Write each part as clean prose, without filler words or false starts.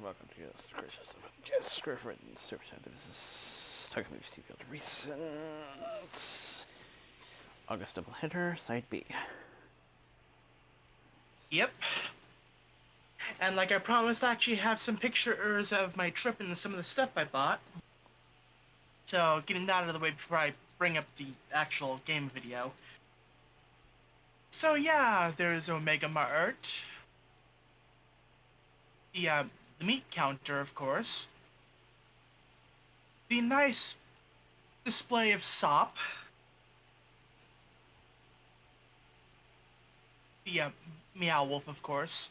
welcome to Yoda Soda Creations. Yes, script written, story perspective. This is Talking Movies TV on the recent August double hitter, Side B. Yep. And like I promised, I actually have some pictures of my trip and some of the stuff I bought. So getting that out of the way before I bring up the actual game video. So yeah, there's Omega Mart, the meat counter, of course, the nice display of sop, the Meow Wolf, of course,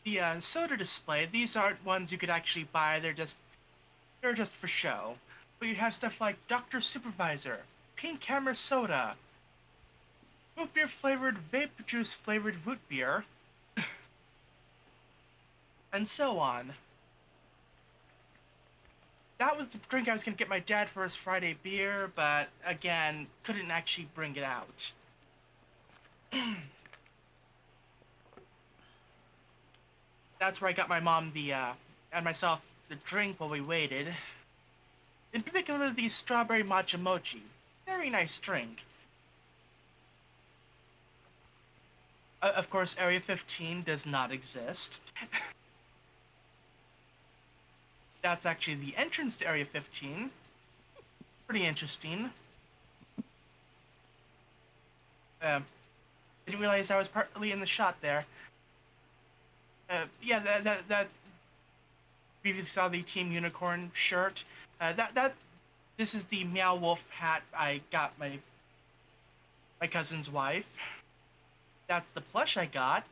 the soda display. These aren't ones you could actually buy. They're just for show. But you have stuff like Dr. Supervisor, Pink Hammer Soda, root beer flavored, vape juice flavored root beer, and so on. That was the drink I was gonna get my dad for his Friday beer, but again, couldn't actually bring it out. That's where I got my mom and myself the drink while we waited. In particular, the strawberry matcha mochi. Very nice drink. Of course, Area 15 does not exist. That's actually the entrance to Area 15. Pretty interesting. Uh, didn't realize I was partly in the shot there. Yeah, that previously saw the Team Unicorn shirt. This is the Meow Wolf hat I got my cousin's wife. That's the plush I got.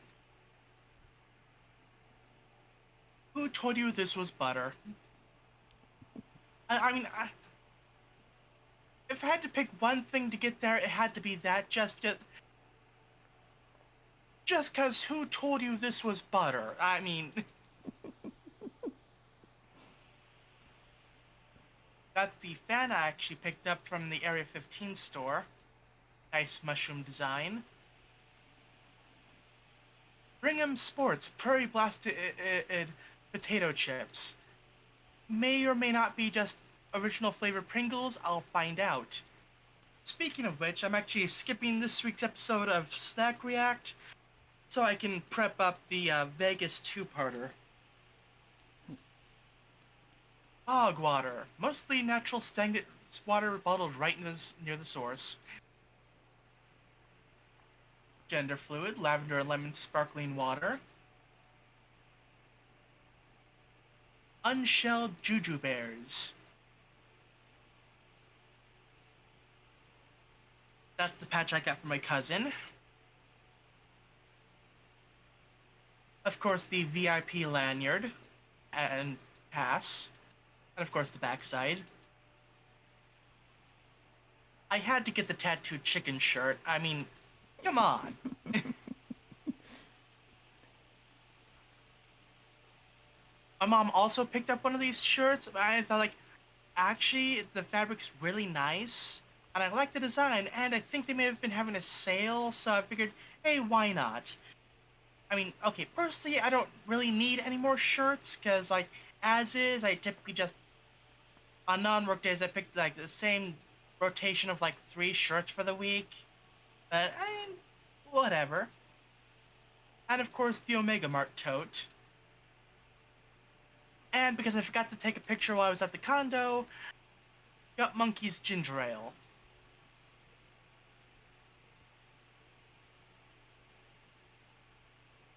Who told you this was butter? I mean, if I had to pick one thing to get there, it had to be that. Just cause who told you this was butter? I mean, that's the fan I actually picked up from the Area 15 store. Nice mushroom design. Brigham Sports Prairie Blasted potato chips. May or may not be just original flavor Pringles, I'll find out. Speaking of which, I'm actually skipping this week's episode of Snack React so I can prep up the Vegas two-parter. Bog water, mostly natural stagnant water bottled right near the source. Gender fluid, lavender and lemon sparkling water. Unshelled juju bears. That's the patch I got from my cousin. Of course, the VIP lanyard and pass. And of course, the backside. I had to get the tattooed chicken shirt. I mean, come on. My mom also picked up one of these shirts. I thought, like, actually, the fabric's really nice. And I like the design. And I think they may have been having a sale. So I figured, hey, why not? I mean, okay, personally, I don't really need any more shirts. Because, like, as is, I typically just on non-work days, I picked like the same rotation of like 3 shirts for the week. But I mean, whatever. And of course, the Omega Mart tote. And because I forgot to take a picture while I was at the condo, got Monkey's ginger ale.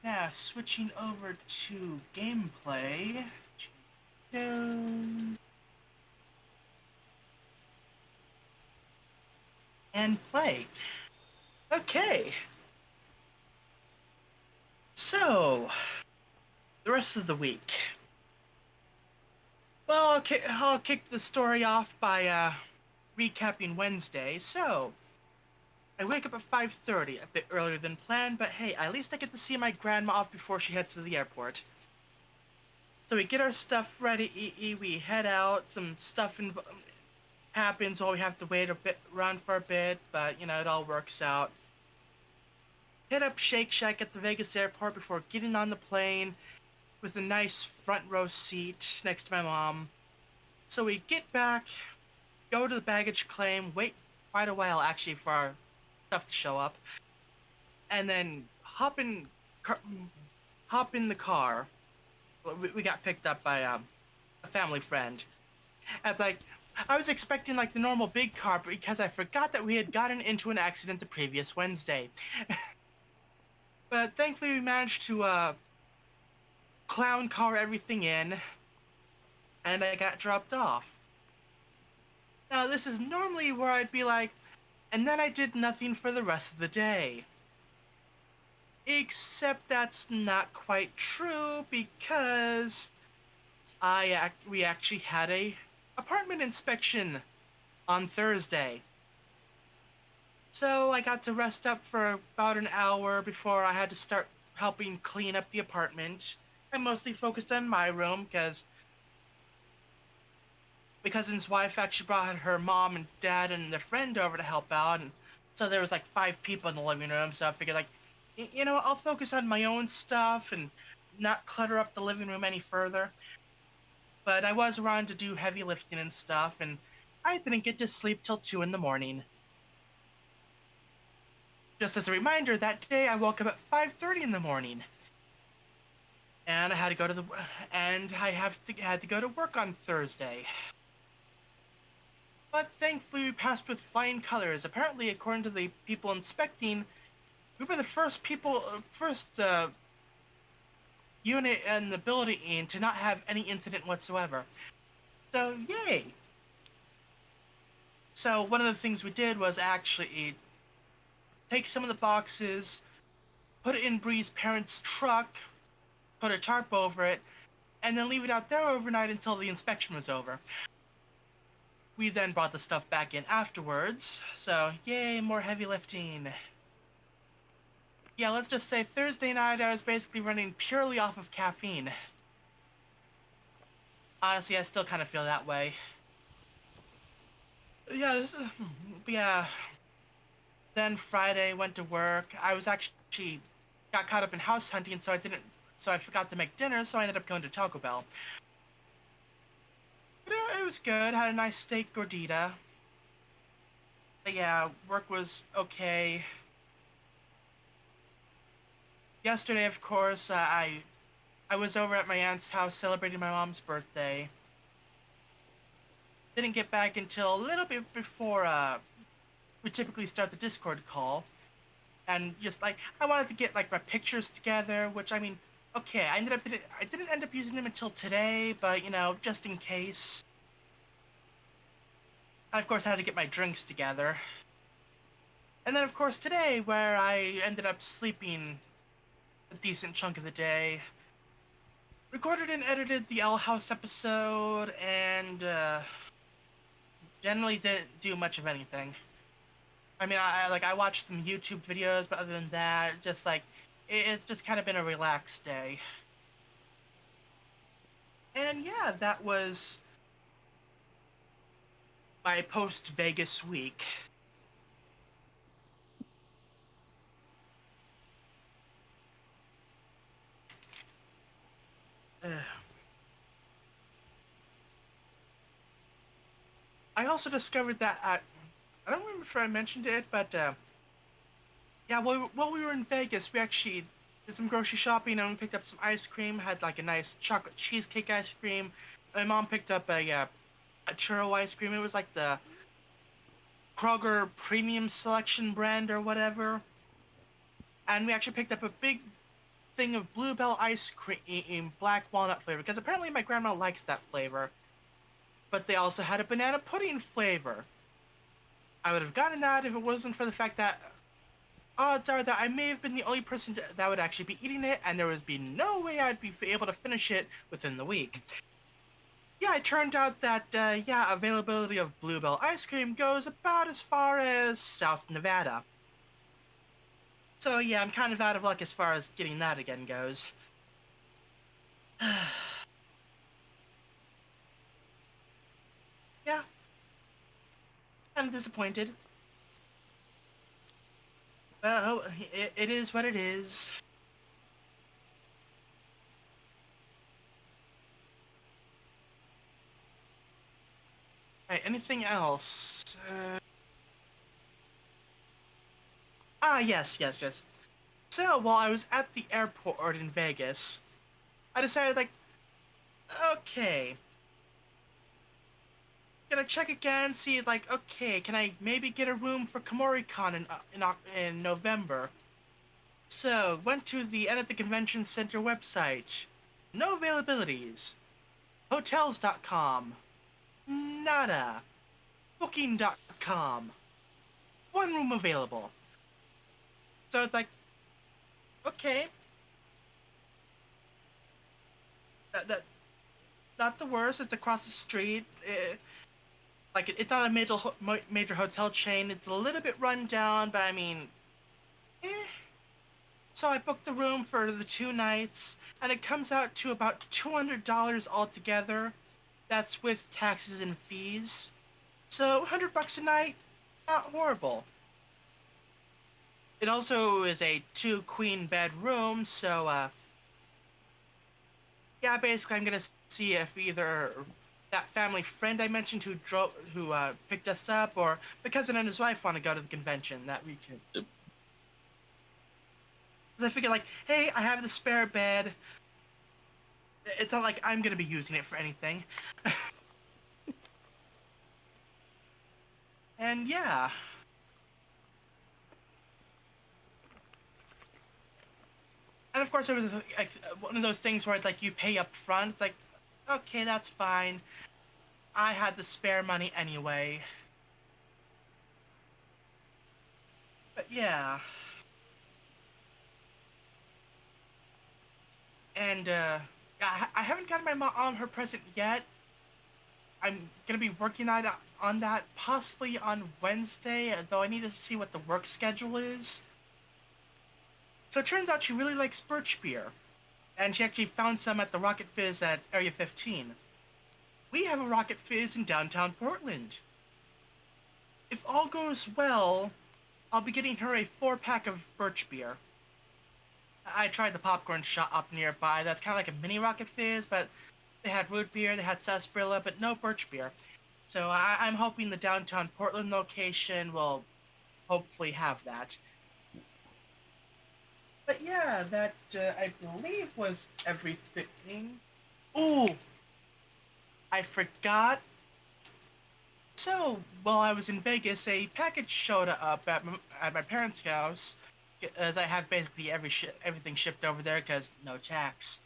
Now, switching over to gameplay. And play. Okay. So, the rest of the week. Well, I'll kick the story off by recapping Wednesday. So, I wake up at 5:30, a bit earlier than planned, but hey, at least I get to see my grandma off before she heads to the airport. So we get our stuff ready, we head out, some stuff happens while we have to wait a bit, run for a bit, but it all works out. Hit up Shake Shack at the Vegas airport before getting on the plane with a nice front row seat next to my mom. So we get back, go to the baggage claim, wait quite a while actually for our stuff to show up, and then hop in the car. We got picked up by a family friend. And it's like I was expecting like the normal big car, but because I forgot that we had gotten into an accident the previous Wednesday. But thankfully we managed to clown car everything in, and I got dropped off. Now this is normally where I'd be like, and then I did nothing for the rest of the day. Except that's not quite true because we actually had a apartment inspection on Thursday. So I got to rest up for about an hour before I had to start helping clean up the apartment. I mostly focused on my room because my cousin's wife actually brought her mom and dad and their friend over to help out, and so there was like 5 people in the living room. So I figured like, I'll focus on my own stuff and not clutter up the living room any further. But I was around to do heavy lifting and stuff, and I didn't get to sleep till 2 in the morning. Just as a reminder, that day I woke up at 5:30 in the morning, and I had to go to the and I had to go to work on Thursday. But thankfully, we passed with flying colors. Apparently, according to the people inspecting, we were the first unit in the building to not have any incident whatsoever. So, yay! So, one of the things we did was actually take some of the boxes, put it in Bree's parents' truck, put a tarp over it, and then leave it out there overnight until the inspection was over. We then brought the stuff back in afterwards, so yay, more heavy lifting. Yeah, let's just say Thursday night I was basically running purely off of caffeine. Honestly, I still kind of feel that way. Yeah. Then Friday went to work. I was actually got caught up in house hunting, so I forgot to make dinner, so I ended up going to Taco Bell. But it was good. Had a nice steak gordita. But yeah, work was okay. Yesterday, of course, I was over at my aunt's house celebrating my mom's birthday. Didn't get back until a little bit before we typically start the Discord call, and just like I wanted to get like my pictures together, which I mean, okay, I didn't end up using them until today, but just in case. And of course, I had to get my drinks together. And then, of course, today, where I ended up sleeping a decent chunk of the day, recorded and edited the Owl House episode, and generally didn't do much of anything. I mean, I watched some YouTube videos, but other than that, just like it's just kind of been a relaxed day. And yeah, that was my post Vegas week. I also discovered that I don't remember if I mentioned it, but yeah, while we were in Vegas, we actually did some grocery shopping and we picked up some ice cream. Had like a nice chocolate cheesecake ice cream. My mom picked up a churro ice cream. It was like the Kroger Premium Selection brand or whatever. And we actually picked up a big thing of Bluebell ice cream in black walnut flavor because apparently my grandma likes that flavor. But they also had a banana pudding flavor. I would have gotten that if it wasn't for the fact that odds are that I may have been the only person that would actually be eating it, and there would be no way I'd be able to finish it within the week. Yeah, it turned out that, availability of Bluebell ice cream goes about as far as South Nevada. So yeah, I'm kind of out of luck as far as getting that again goes. Yeah, I'm disappointed. Well, it is what it is. anything else? Yes. So while I was at the airport in Vegas, I decided like, okay, gonna check again, see like, okay, can I maybe get a room for KomoriCon in November? So went to the end of the convention center website. No availabilities. Hotels.com. Nada. Booking.com. One room available. So it's like, okay, that not the worst. It's across the street. Like it's not a major hotel chain. It's a little bit run down, but I mean, eh. So I booked the room for the 2 nights, and it comes out to about $200 altogether. That's with taxes and fees. So $100 a night, not horrible. It also is a 2 queen bed room, so yeah, basically I'm gonna see if either that family friend I mentioned who picked us up, or my cousin and his wife want to go to the convention that weekend. I figured like, hey, I have the spare bed. It's not like I'm gonna be using it for anything. And yeah. And of course, it was like one of those things where it's like you pay up front. It's like, okay, that's fine. I had the spare money anyway. But yeah. And I haven't gotten my mom her present yet. I'm gonna be working on that possibly on Wednesday, though I need to see what the work schedule is. So it turns out she really likes birch beer, and she actually found some at the Rocket Fizz at Area 15. We have a Rocket Fizz in downtown Portland. If all goes well, I'll be getting her a 4-pack of birch beer. I tried the popcorn shop up nearby. That's kind of like a mini Rocket Fizz, but they had root beer, they had sarsaparilla, but no birch beer. So I'm hoping the downtown Portland location will hopefully have that. But yeah, that I believe was everything. Ooh, I forgot. So while I was in Vegas, a package showed up at my parents' house, as I have basically everything shipped over there because no tax.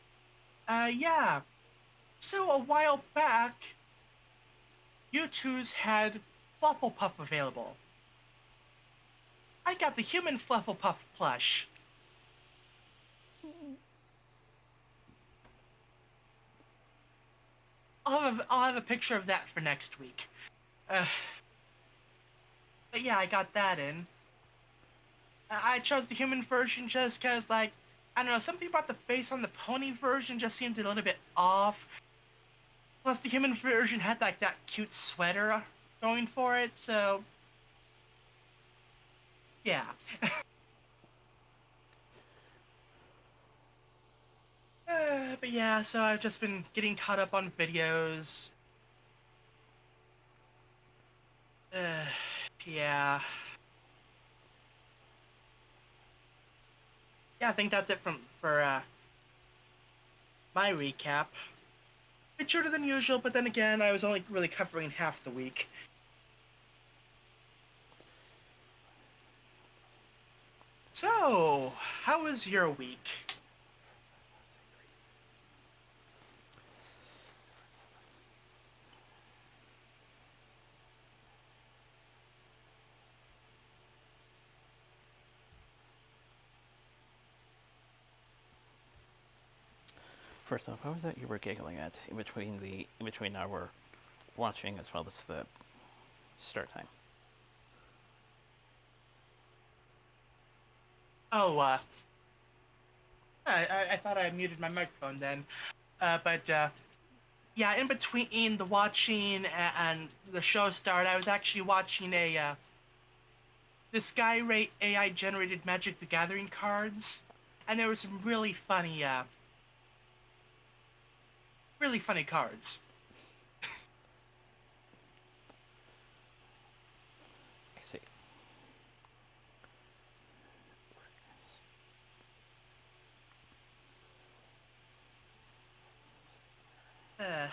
Yeah. So a while back, U2's had Flufflepuff available. I got the human Flufflepuff plush. I'll have a picture of that for next week. Uh, but yeah, I got that in. I chose the human version just because, like, I don't know, something about the face on the pony version just seemed a little bit off. Plus, the human version had like that cute sweater going for it, so yeah. But yeah, so I've just been getting caught up on videos. Uh, yeah. Yeah, I think that's it for my recap. Bit shorter than usual, but then again, I was only really covering half the week. So, how was your week? First off, what was that you were giggling at in between our watching as well as the start time? Oh, I thought I muted my microphone then. But yeah, in between the watching and the show start, I was actually watching the Skyrate AI generated Magic the Gathering cards, and there were some really funny cards. Uh,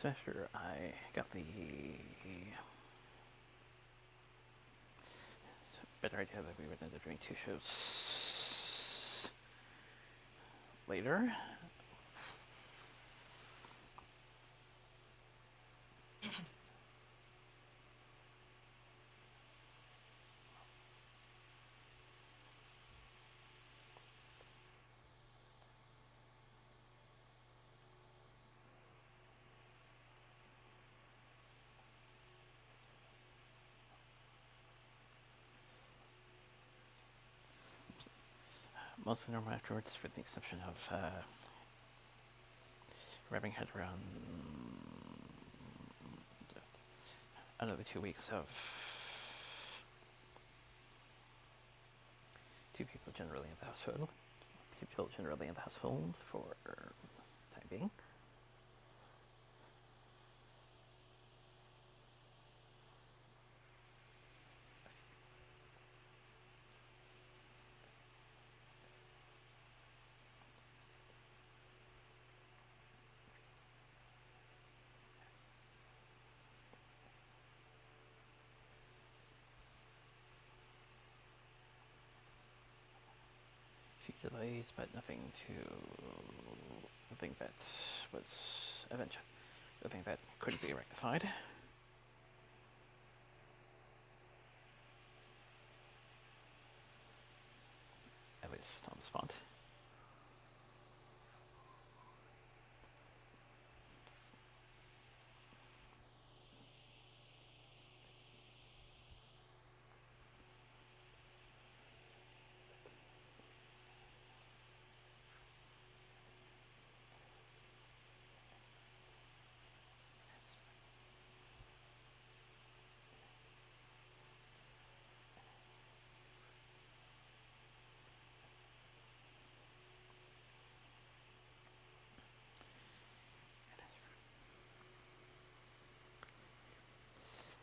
So after I got the better idea that we would end up doing 2 shows later, mostly normal afterwards, with the exception of wrapping head around another 2 weeks of 2 people generally in the household. People generally in the household for the time being. Few delays, but nothing that was eventually, nothing that couldn't be rectified. At least on the spot.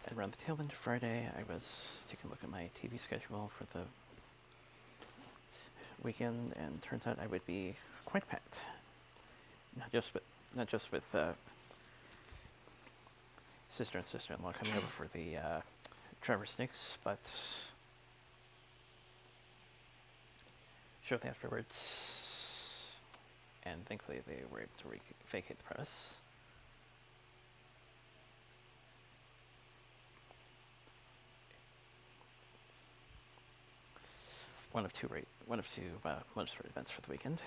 And around the tail end of Friday, I was taking a look at my TV schedule for the weekend, and turns out I would be quite packed. Not just with sister and sister-in-law coming over for the Trevor Sticks, but shortly afterwards, and thankfully they were able to vacate the premise. One of two events for the weekend.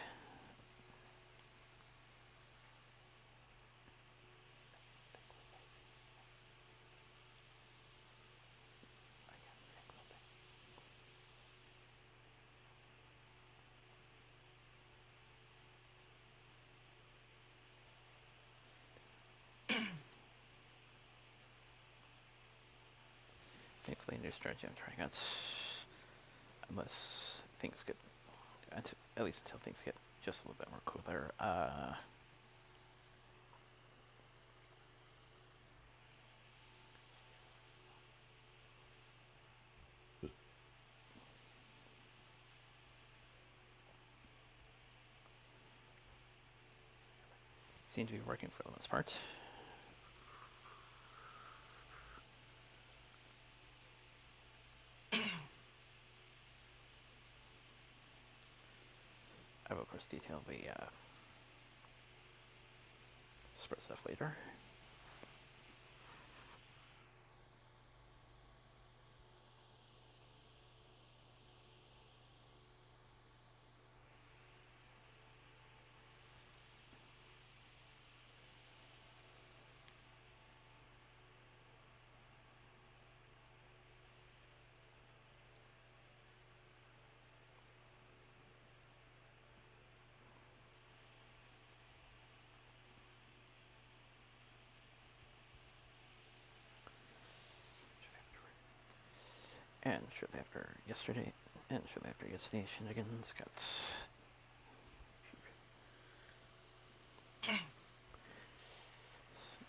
Thankfully, a new strategy I'm trying out, unless things get, at least until things get just a little bit more cooler. Seem to be working for the most part. I will, of course, detail the spread stuff later. And shortly after yesterday, shenanigans got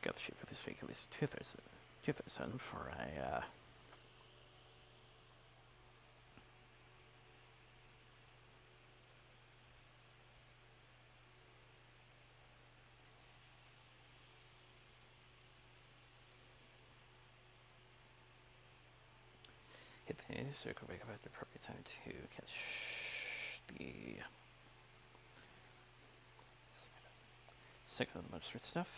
the shoot for this week at least 2,000 before I hit the news, so I could wake up at the appropriate time to catch the second of the motorsport stuff.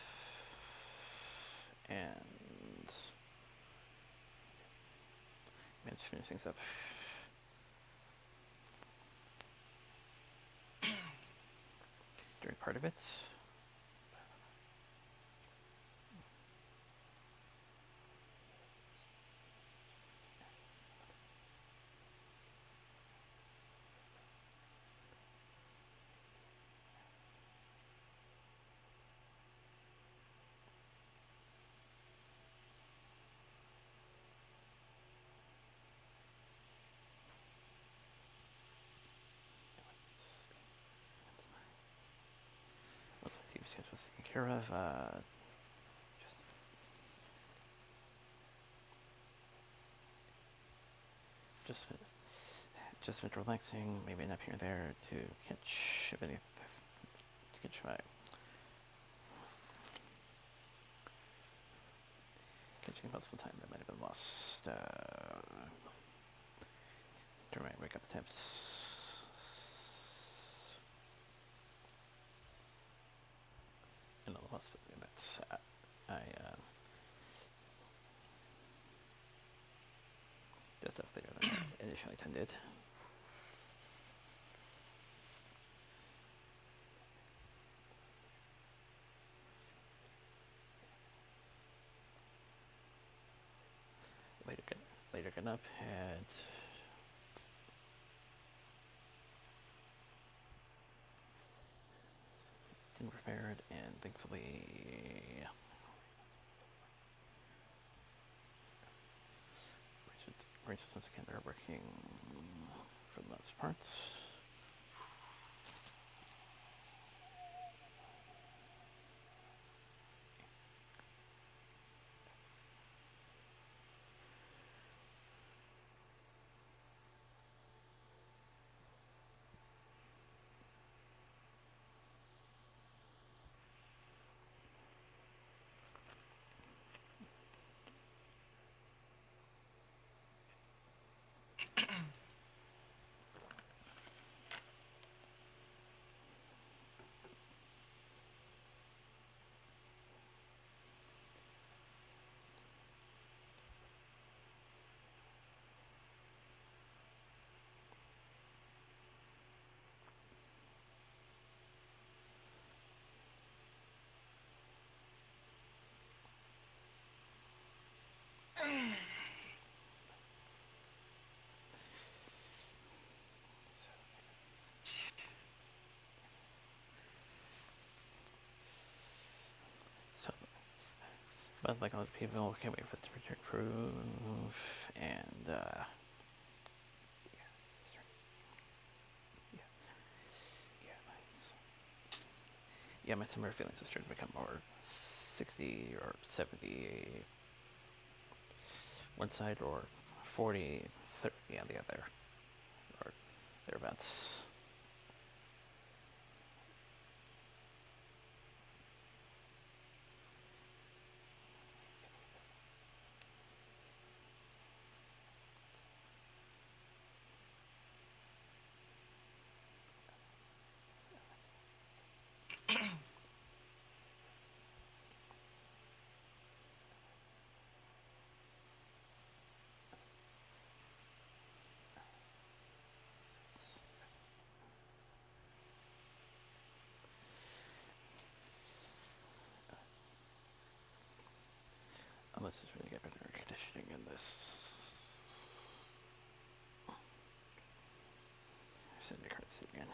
And managed to finish things up during part of it. Once my TV schedule is taken care of, just been relaxing, maybe an up here and there to catch my catching a possible time that might have been lost during my wake up attempts. And all the possibility that I did stuff later than I initially intended. Later getting up, had dinner prepared, and thankfully Rachel once again they're working for the most part. So, but like a lot of people, can't wait for the temperature to improve, and my summer feelings are starting to become more 60 or 70 one side, or 40, 30 on the other, or thereabouts. Unless it's really get better air conditioning in this. Send the card seat again.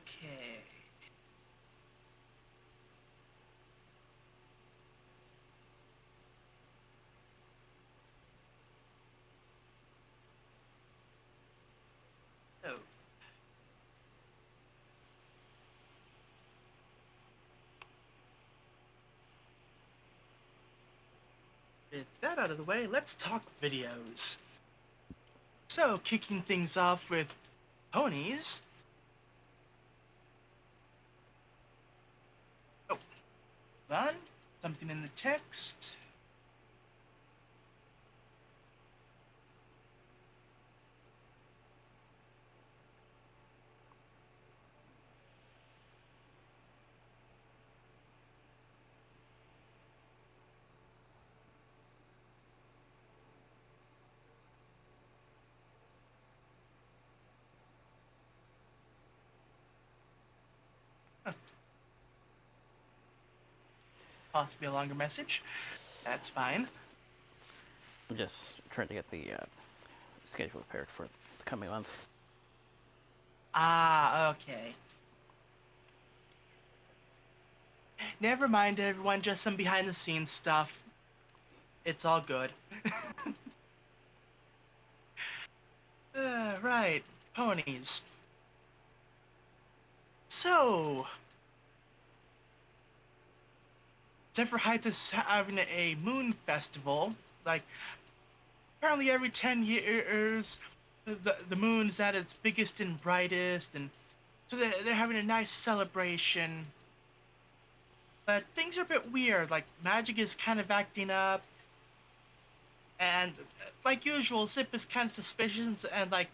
Okay. Oh. With that out of the way, let's talk videos. So, kicking things off with ponies. Oh, hold on. Something in the text. Huh, possibly a longer message. That's fine. I'm just trying to get the schedule prepared for the coming month. Ah, okay. Never mind, everyone. Just some behind the scenes stuff. It's all good. Right. Ponies. So, Zephyr Heights is having a moon festival. Like, apparently every 10 years, the moon is at its biggest and brightest, and so they're having a nice celebration. But things are a bit weird. Like, magic is kind of acting up, and like usual, Zip is kind of suspicious and like,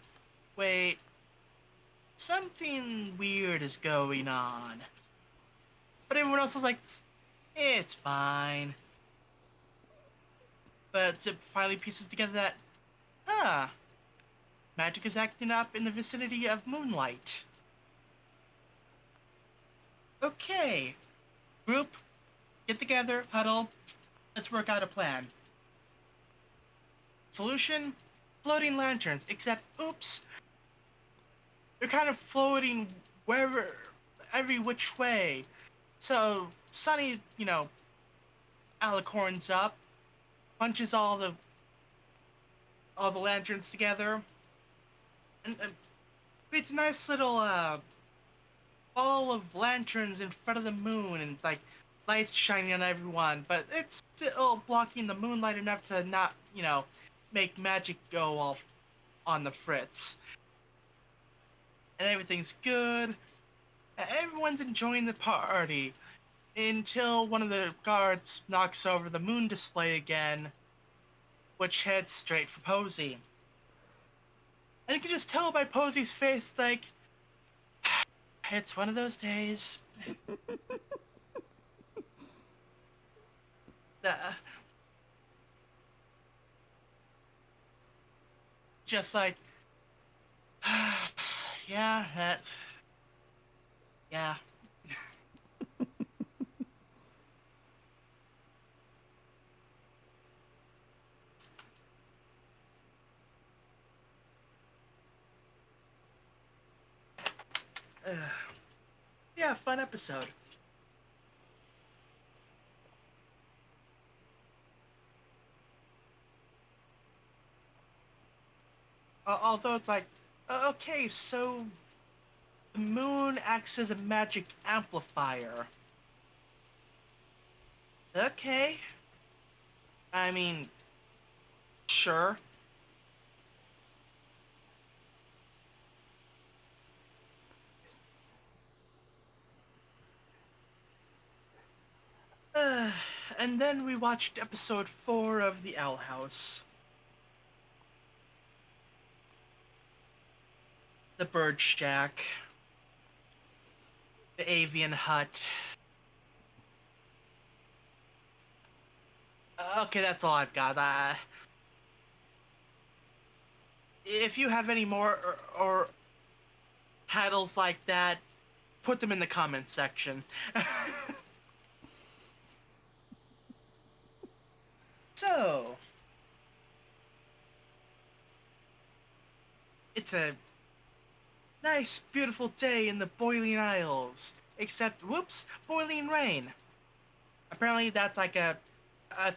wait, something weird is going on. But everyone else is like, it's fine. But Zip finally pieces together that, huh, magic is acting up in the vicinity of moonlight. Okay, group, get together, huddle, let's work out a plan. Solution? Floating lanterns, except, oops, they're kind of floating wherever, every which way. So, Sunny, alicorns up, punches all the lanterns together, and creates a nice little ball of lanterns in front of the moon, and like lights shining on everyone. But it's still blocking the moonlight enough to not, make magic go off on the fritz. And everything's good. Everyone's enjoying the party until one of the guards knocks over the moon display again, which heads straight for Posey. And you can just tell by Posey's face, like, it's one of those days. Uh, just like, yeah, yeah. Uh, yeah, fun episode. Although it's like, okay, so the moon acts as a magic amplifier. Okay. I mean, sure. Uh, and then we watched episode 4 of The Owl House. The Bird Shack. The Avian Hut. Okay, that's all I've got. If you have any more or titles like that, put them in the comments section. So, it's a Nice, beautiful day in the boiling isles. Except, whoops, boiling rain. Apparently, that's like a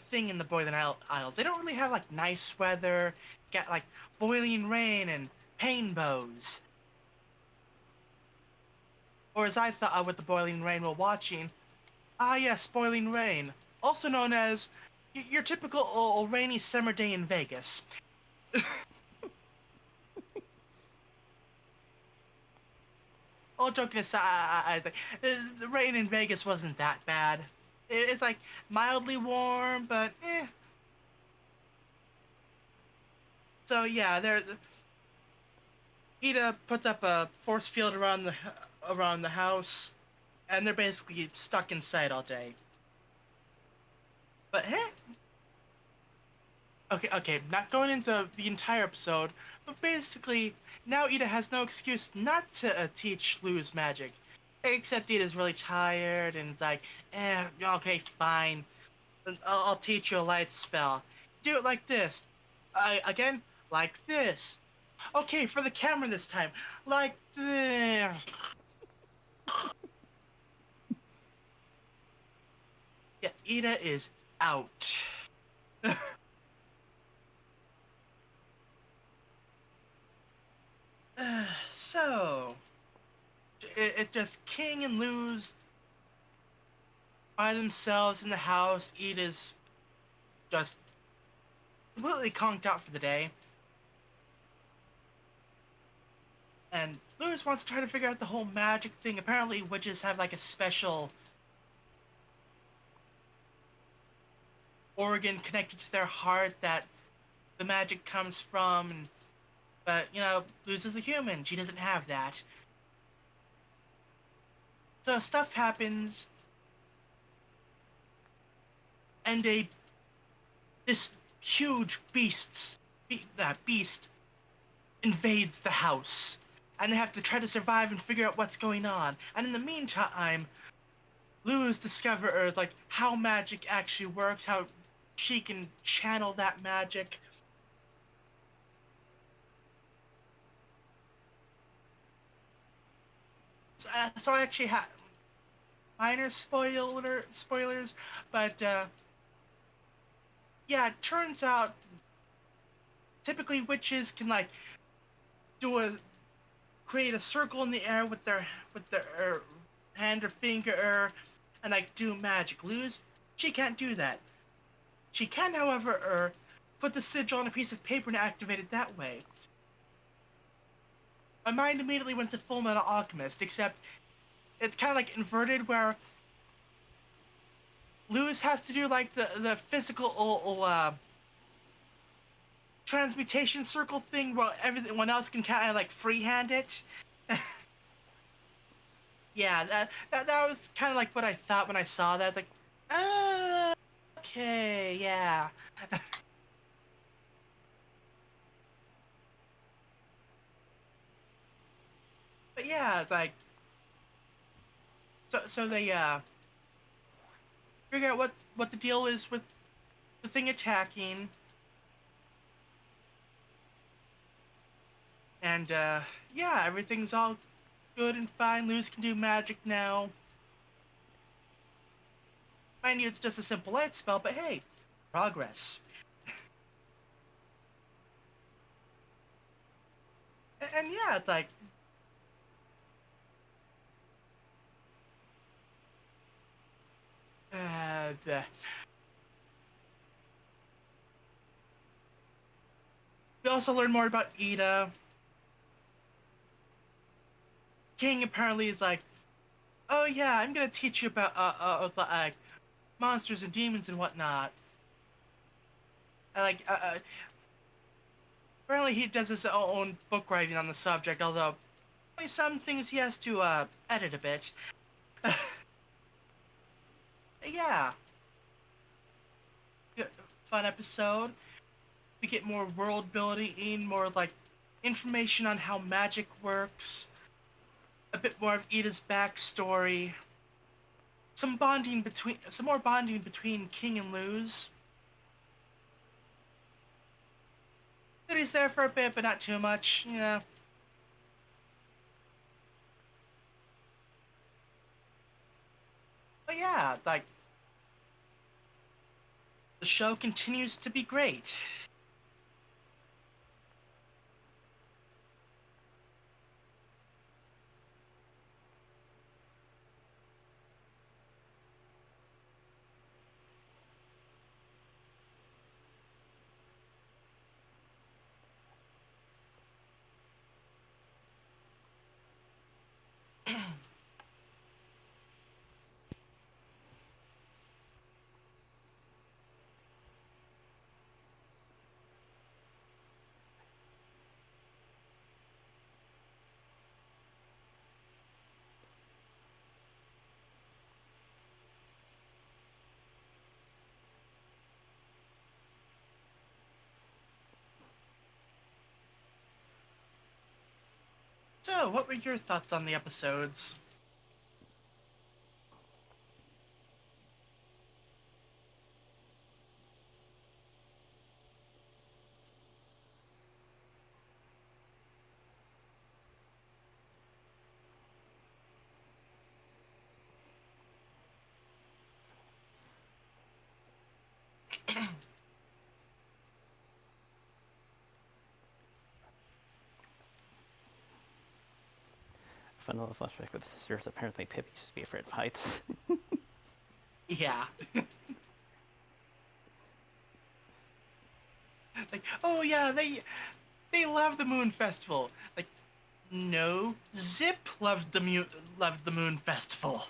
thing in the Isles. They don't really have like nice weather. Got like boiling rain and painbows. Or as I thought with the boiling rain while watching, ah yes, boiling rain, also known as your typical rainy summer day in Vegas. All joking aside, I think the rain in Vegas wasn't that bad. It's like mildly warm, but eh. So yeah, Ida puts up a force field around the house, and they're basically stuck inside all day. But hey, okay, not going into the entire episode, but basically now Ida has no excuse not to teach Luz magic, except Ida's really tired and it's like, okay, fine, I'll teach you a light spell. Do it like this. Again, like this. Okay, for the camera this time, like this. Yeah, Ida is out. So, it just King and Luz by themselves in the house. Ida's just completely conked out for the day. And Luz wants to try to figure out the whole magic thing. Apparently, witches have like a special organ connected to their heart that the magic comes from. But, Luz is a human. She doesn't have that. So stuff happens, and this huge beast invades the house, and they have to try to survive and figure out what's going on. And in the meantime, Luz discovers like how magic actually works, how she can channel that magic. So I actually have minor spoilers, but yeah, it turns out typically witches can like do a create a circle in the air with their hand or finger and like do magic. Luz, she can't do that. She can, however, put the sigil on a piece of paper and activate it that way. My mind immediately went to Full Metal Alchemist, except it's kind of like inverted, where Luz has to do like the physical transmutation circle thing, while everyone else can kind of like freehand it. Yeah, that was kind of like what I thought when I saw that. Like, okay, yeah. But yeah, it's like so they figure out what the deal is with the thing attacking, and yeah, everything's all good and fine. Luz can do magic now. Mind you, it's just a simple light spell, but hey, progress. And yeah, it's like bleh. We also learn more about Ida. King apparently is like, oh yeah, I'm gonna teach you about like monsters and demons and whatnot. And like apparently he does his own book writing on the subject, although some things he has to edit a bit. Yeah, fun episode. We get more world building, more like information on how magic works, a bit more of Ida's backstory, some more bonding between King and Luz. He's there for a bit, but not too much. But yeah, like the show continues to be great. So, what were your thoughts on the episodes? Fun little flashback with the sisters. Apparently, Pip used to be afraid of heights. Yeah. Like, oh yeah, they love the Moon Festival. Like, no, Zip loved the Moon Festival.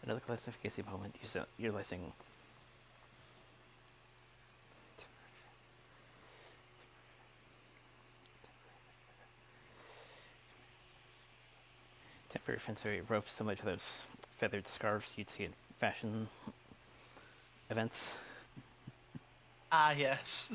Another classification moment utilizing temporary sensory ropes similar to those feathered scarves you'd see at fashion events. Ah, yes.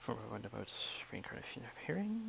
For a about reincarnation appearing.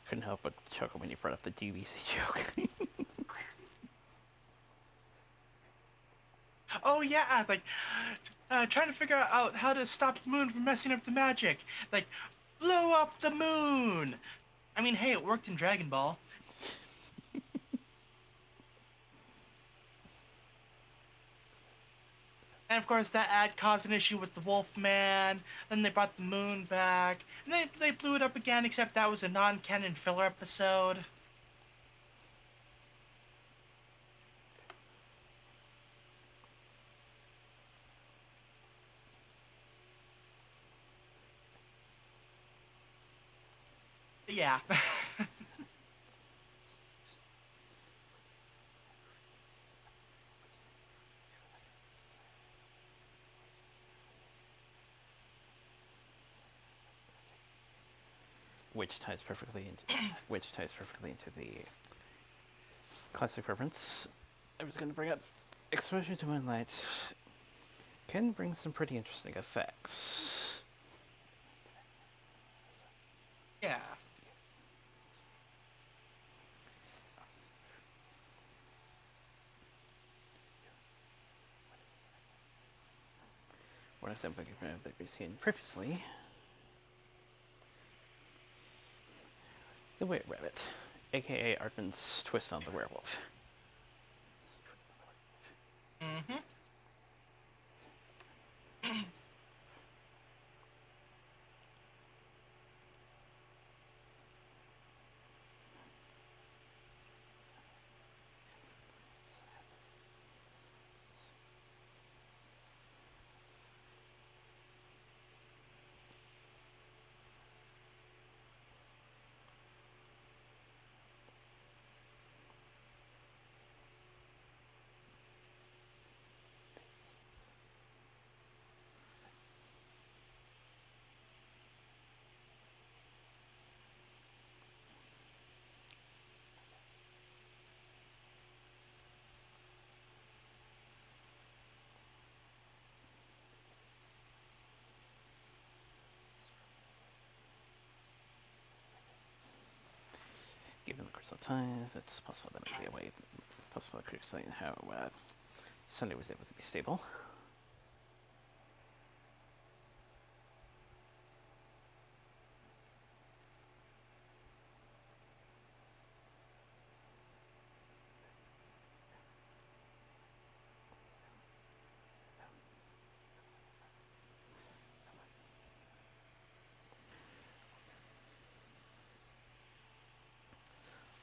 Couldn't help but chuckle when you brought up the DVC joke. Oh yeah, like trying to figure out how to stop the moon from messing up the magic. Like, blow up the moon. I mean, hey, it worked in Dragon Ball. And of course, that ad caused an issue with the Wolfman. Then they brought the moon back, and they blew it up again. Except that was a non-canon filler episode. Yeah. which ties perfectly into the classic reference I was going to bring up. Exposure to moonlight can bring some pretty interesting effects. Yeah. One example that we've seen previously, the Were Rabbit, aka Artman's twist on the werewolf. Mm-hmm. Given the crystal ties, it's possible that might be a way. Possible I could explain how Sunday was able to be stable.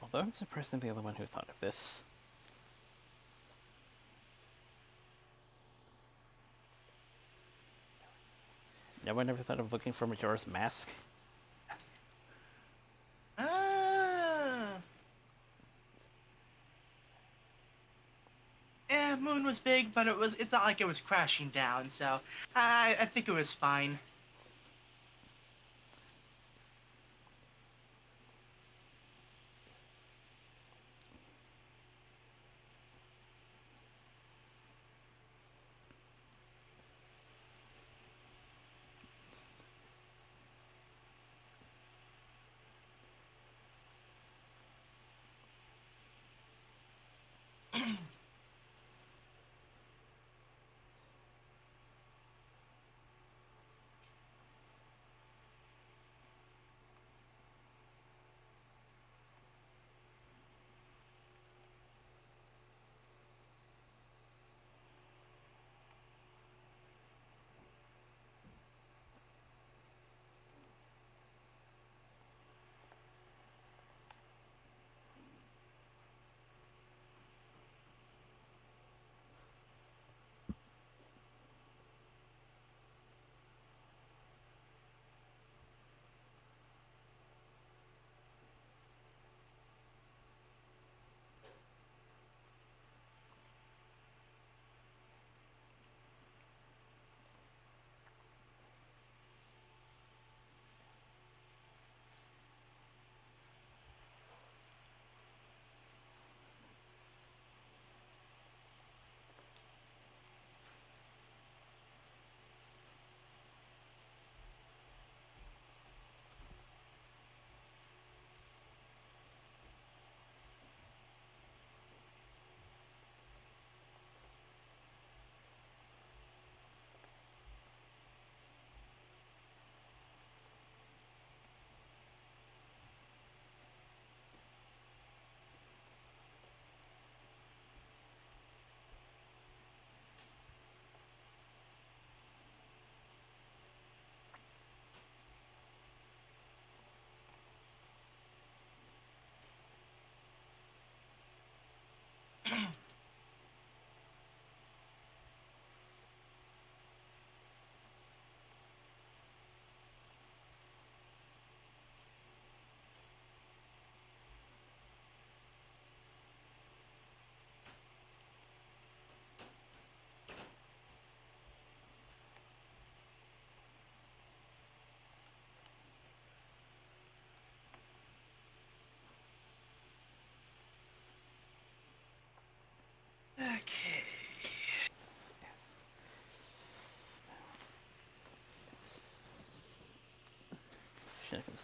Although I'm surprised I'm the only one who thought of this. No one ever thought of looking for Majora's Mask? Ah. Yeah, moon was big, but it's not like it was crashing down, so I think it was fine.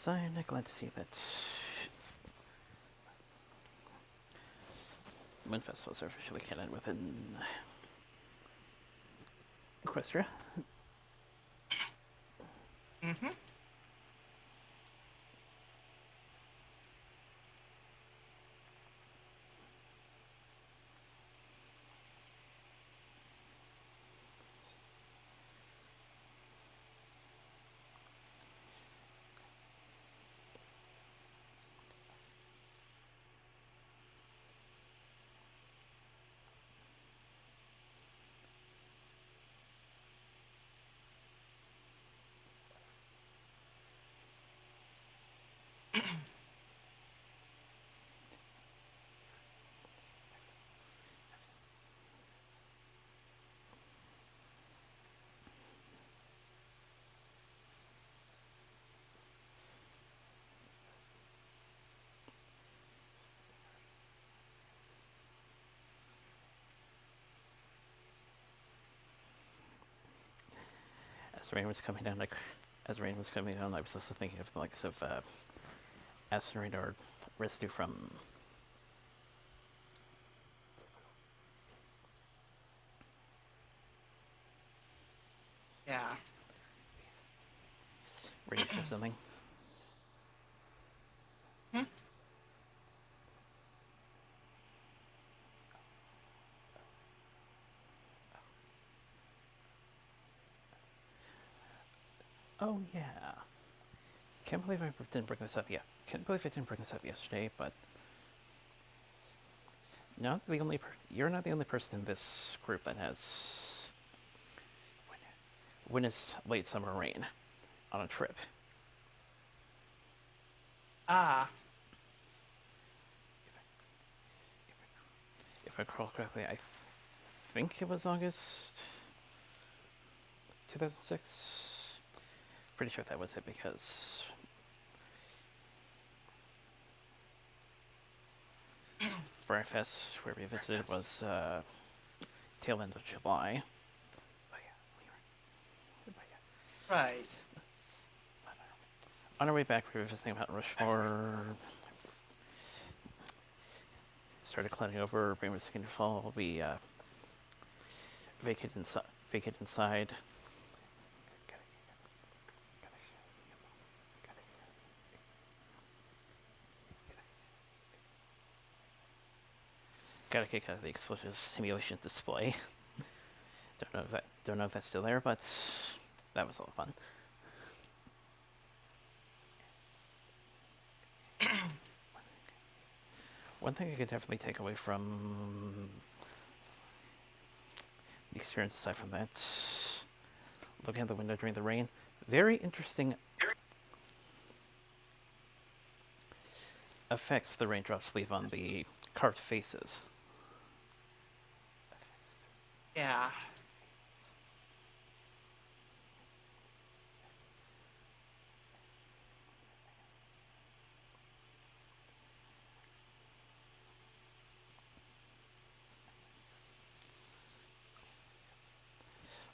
design. Glad to see that Moon Festivals are officially canon within Equestria. Mm-hmm. As rain was coming down, I was also thinking of the likes of asteroid or residue from Yeah. radiation or something. Hmm? Oh yeah. Can't believe I didn't bring this up. Yeah, can't believe I didn't bring this up yesterday. But you're not the only person in this group that has witnessed late summer rain on a trip. Ah. If I recall correctly, I think it was August 2006. Pretty sure that was it because Firefest, where we visited, was tail end of July. Right. On our way back, we were visiting Mount Rushmore. Started climbing over. Rain was beginning to fall. We vacated inside. Got a kick out of the explosive simulation display. Don't know if that's still there, but that was a lot of fun. One thing I could definitely take away from the experience, aside from that, looking out the window during the rain, very interesting effects the raindrops leave on the carved faces. Yeah.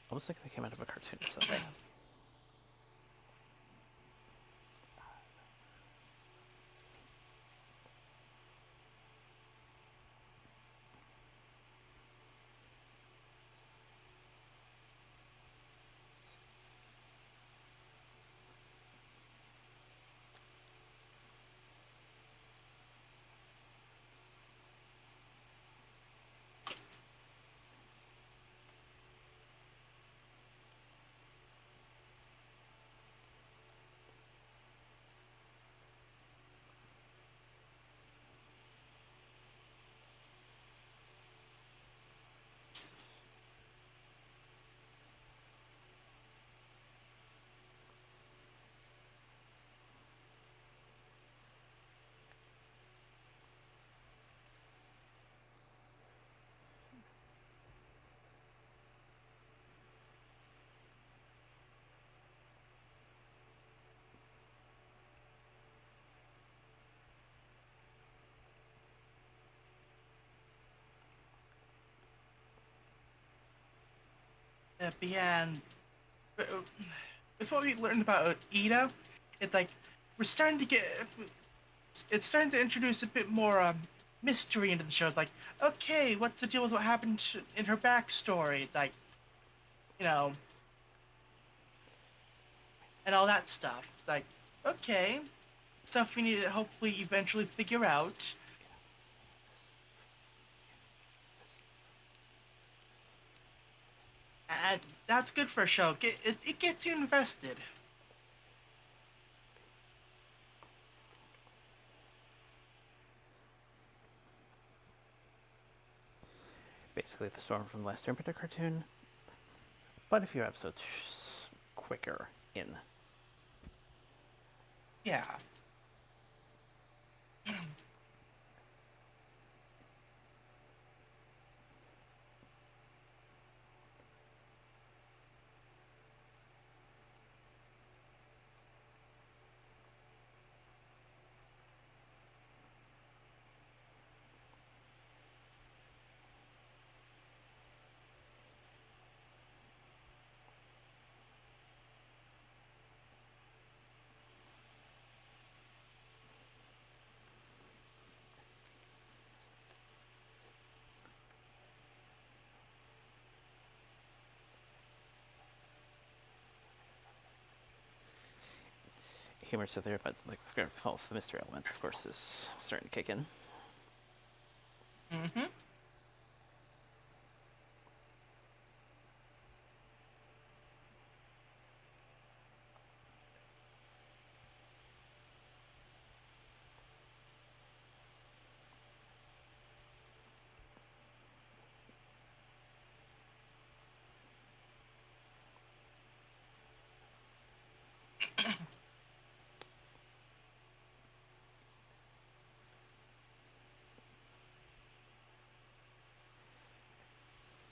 Almost like they came out of a cartoon or something. But yeah, and uh, with what we learned about Ida, it's like we're starting to get it's starting to introduce a bit more mystery into the show. It's like, okay, what's the deal with what happened in her backstory? It's like, you know, and all that stuff. It's like, okay, stuff we need to hopefully eventually figure out. And that's good for a show. It gets you invested. Basically, the Storm from the Last Airbender cartoon, but a few episodes quicker in. Yeah. Humor's still there, but like the mystery element, of course, is starting to kick in. Mm-hmm.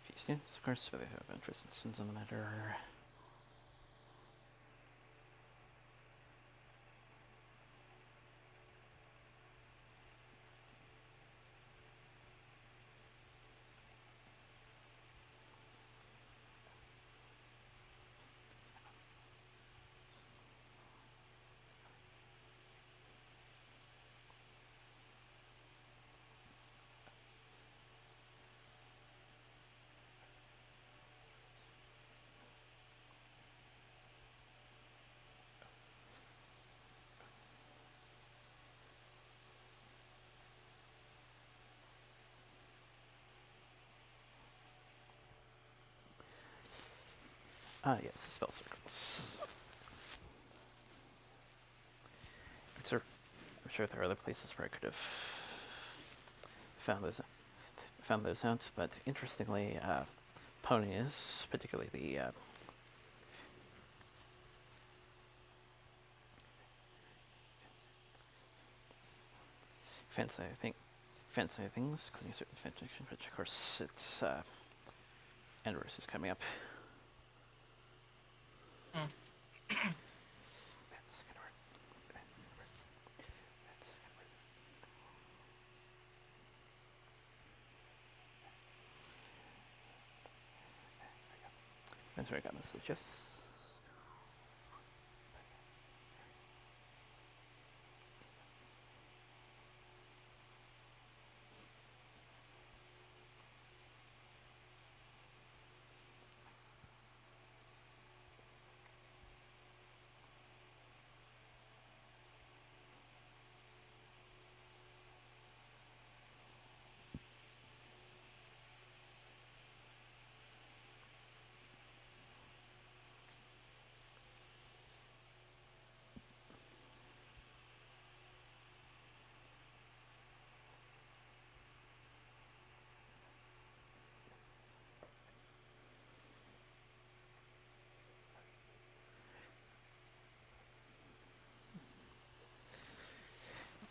Few students, of course, but they have interest in spins on the matter. Ah, yes, the spell circles. I'm sure there are other places where I could have found those out, but interestingly, ponies, particularly the fancy things, including certain fanfiction, which of course it's anniversary is coming up. Mm. That's where I got this. Just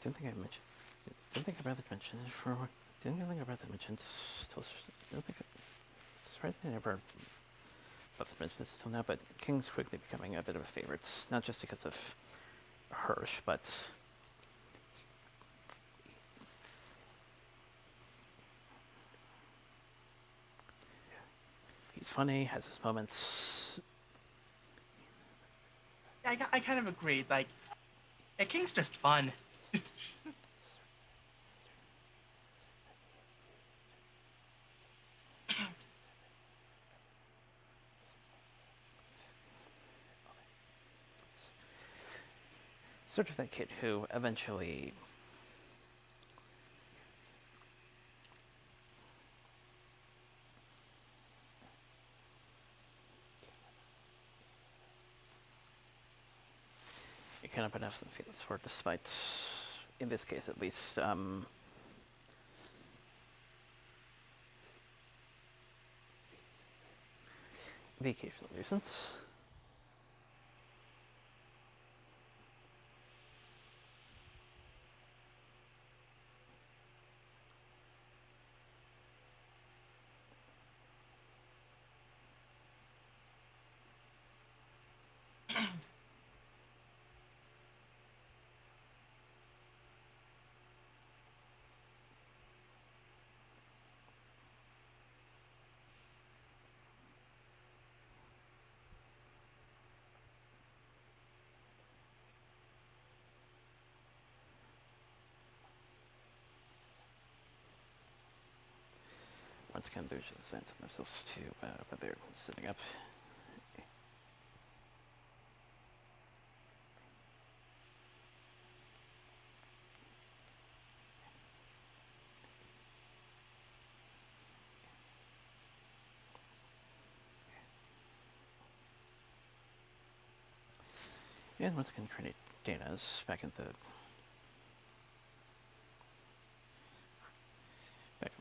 didn't think I mentioned. Didn't think about the mention it for. Didn't think about the mention. Don't think. Surprisingly, I never about to mention this until now, but King's quickly becoming a bit of a favorite, not just because of Hirsch, but he's funny, has his moments. I kind of agree. Like, Yeah, King's just fun. Sort of that kid who eventually you cannot put enough feelings for, despite, in this case at least, vacational nuisance. Once again, there's a sense of themselves to where they're sitting up. And once again, create Dana's back in the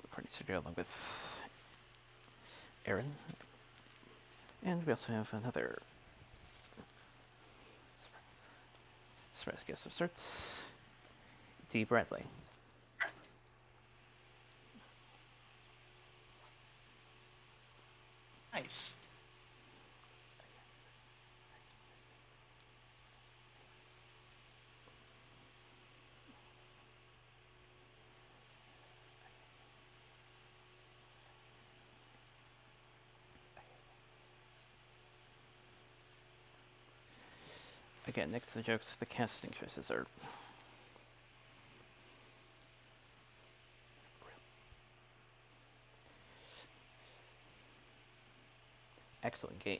recording studio along with Aaron. And we also have another surprise guest of sorts, D. Bradley. Nice. Again, next to the jokes, the casting choices are excellent game.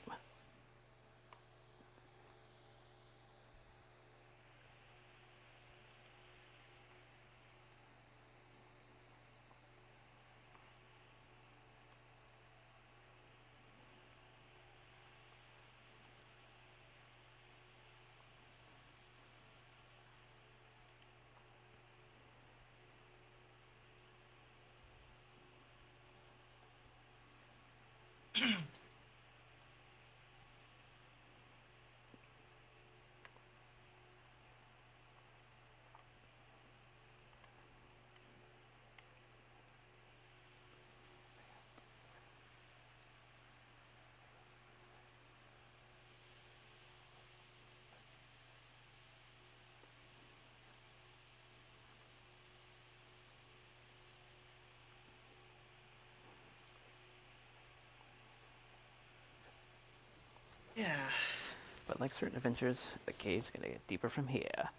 Yeah. But like certain adventures, the cave's gonna get deeper from here.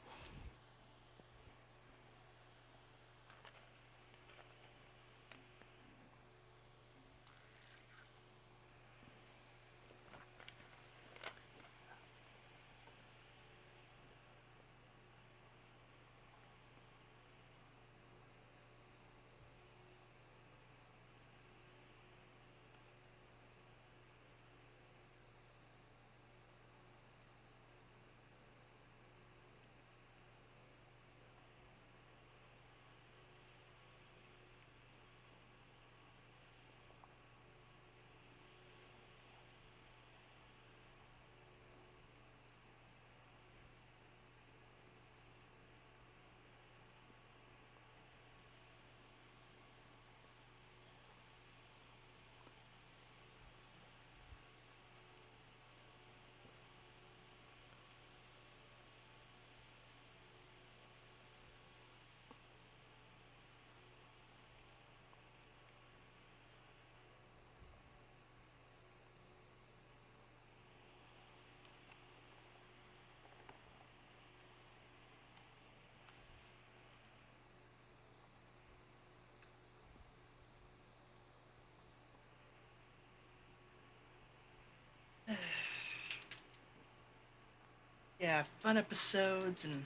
Yeah, fun episodes and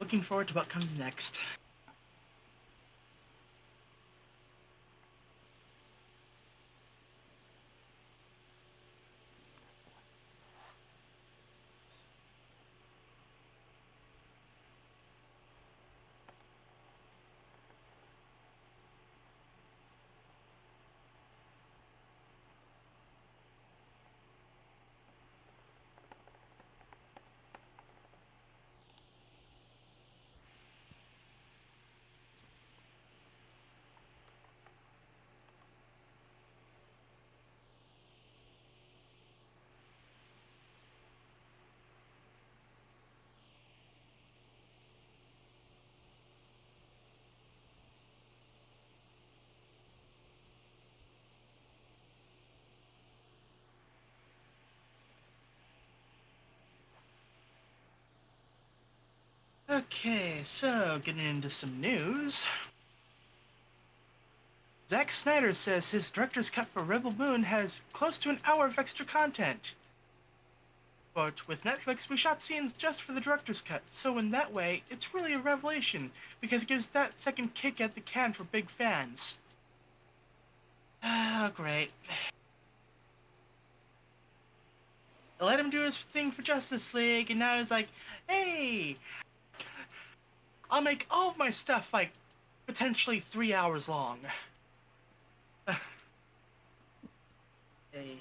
looking forward to what comes next. Okay, so getting into some news. Zack Snyder says his director's cut for Rebel Moon has close to an hour of extra content. But with Netflix, we shot scenes just for the director's cut, so in that way, it's really a revelation, because it gives that second kick at the can for big fans. Ah, great. I let him do his thing for Justice League, and now he's like, hey, I'll make all of my stuff like potentially 3 hours long. Hey.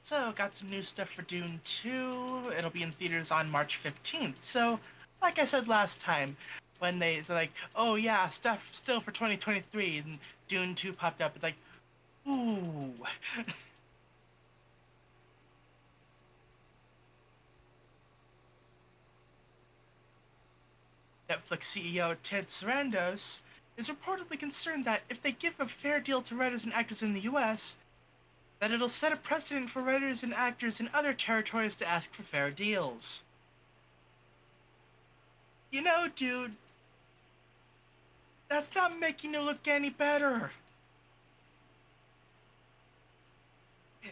So, got some new stuff for Dune 2. It'll be in theaters on March 15th. So, like I said last time, when they said, like, oh yeah, stuff still for 2023, and Dune 2 popped up, it's like, ooh. Netflix CEO Ted Sarandos is reportedly concerned that if they give a fair deal to writers and actors in the US, that it'll set a precedent for writers and actors in other territories to ask for fair deals. You know, dude, that's not making it look any better.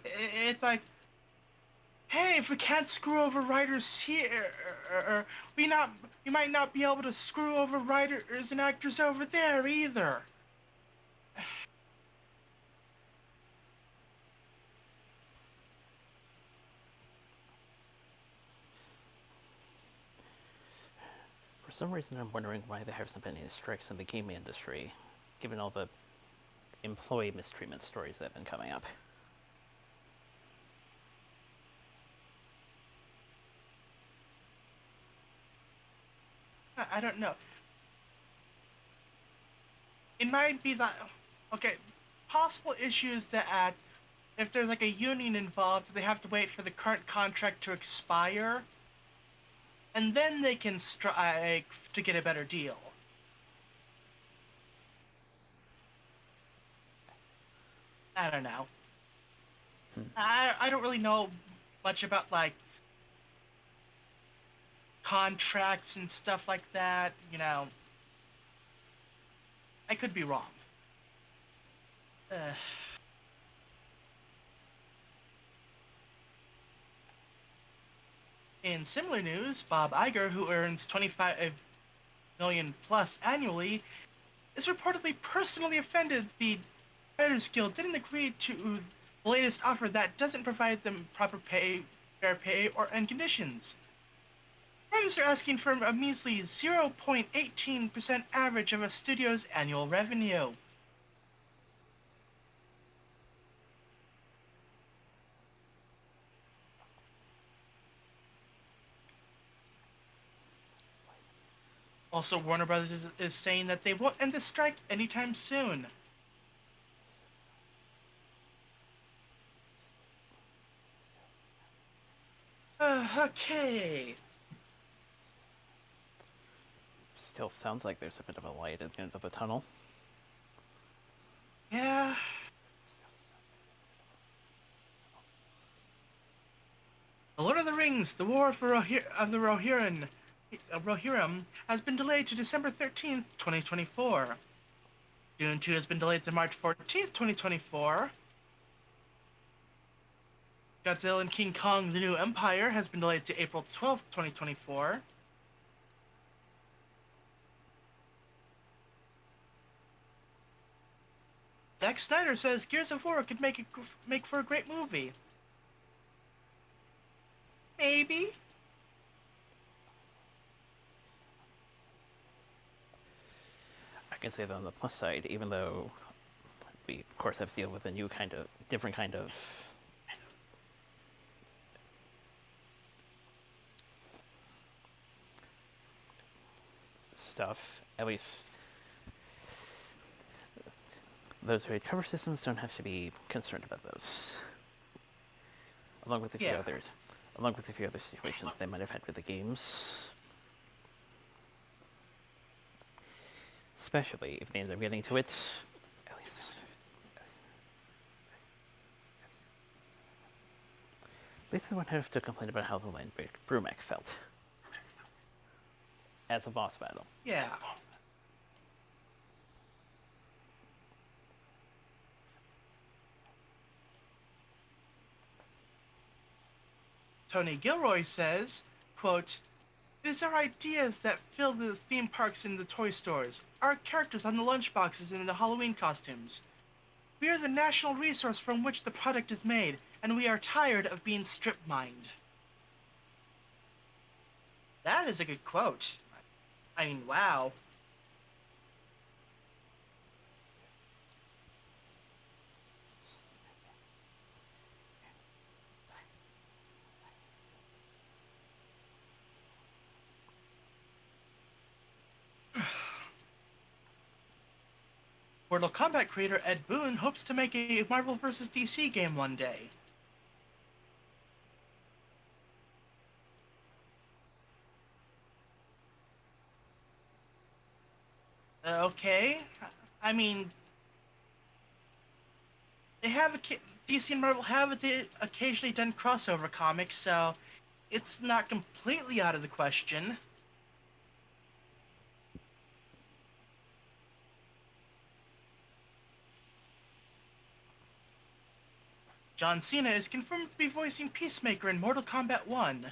It's like, hey, if we can't screw over writers here, we might not be able to screw over writers and actors over there either. For some reason, I'm wondering why there hasn't been any strikes in the gaming industry, given all the employee mistreatment stories that have been coming up. I don't know. It might be that, okay, possible issues that if there's like a union involved, they have to wait for the current contract to expire, and then they can strike to get a better deal. I don't know. I don't really know much about like contracts and stuff like that. You know, I could be wrong. Uh, in similar news, Bob Iger, who earns 25 million plus annually, is reportedly personally offended the Writers Guild didn't agree to the latest offer that doesn't provide them proper pay, fair pay, or and conditions. Writers are asking for a measly 0.18% average of a studio's annual revenue. Also, Warner Brothers is saying that they won't end the strike anytime soon. Okay. Still sounds like there's a bit of a light at the end of the tunnel. Yeah. The Lord of the Rings, The War for of the Rohirrim, has been delayed to December 13th, 2024. Dune 2 has been delayed to March 14th, 2024. Godzilla and King Kong: The New Empire has been delayed to April 12th, 2024. Zack Snyder says Gears of War could make for a great movie. Maybe. I can say that on the plus side, even though we of course have to deal with a new kind of, different kind of stuff, at least those who read cover systems don't have to be concerned about those. Along with a few Yeah. others. Along with a few other situations they might have had with the games. Especially if they end up getting to it. At least they won't have to complain about how the land Brumac felt. As a boss battle. Yeah. Tony Gilroy says, quote, "It is our ideas that fill the theme parks and the toy stores, our characters on the lunchboxes and the Halloween costumes. We are the national resource from which the product is made, and we are tired of being strip-mined." That is a good quote. I mean, wow. Mortal Kombat creator Ed Boon hopes to make a Marvel vs. DC game one day. Okay. I mean, they have DC and Marvel have occasionally done crossover comics, so it's not completely out of the question. John Cena is confirmed to be voicing Peacemaker in Mortal Kombat 1.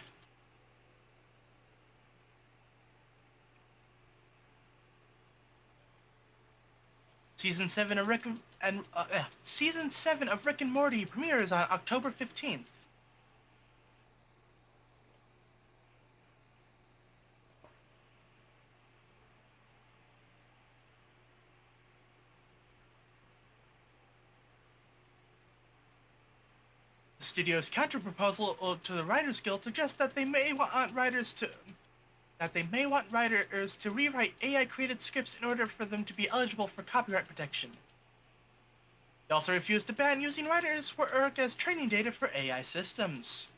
Season 7 of Rick and Morty premieres on October 15th. The studio's counterproposal to the Writers Guild suggests that they may want writers to rewrite AI-created scripts in order for them to be eligible for copyright protection. They also refused to ban using writers' work as training data for AI systems.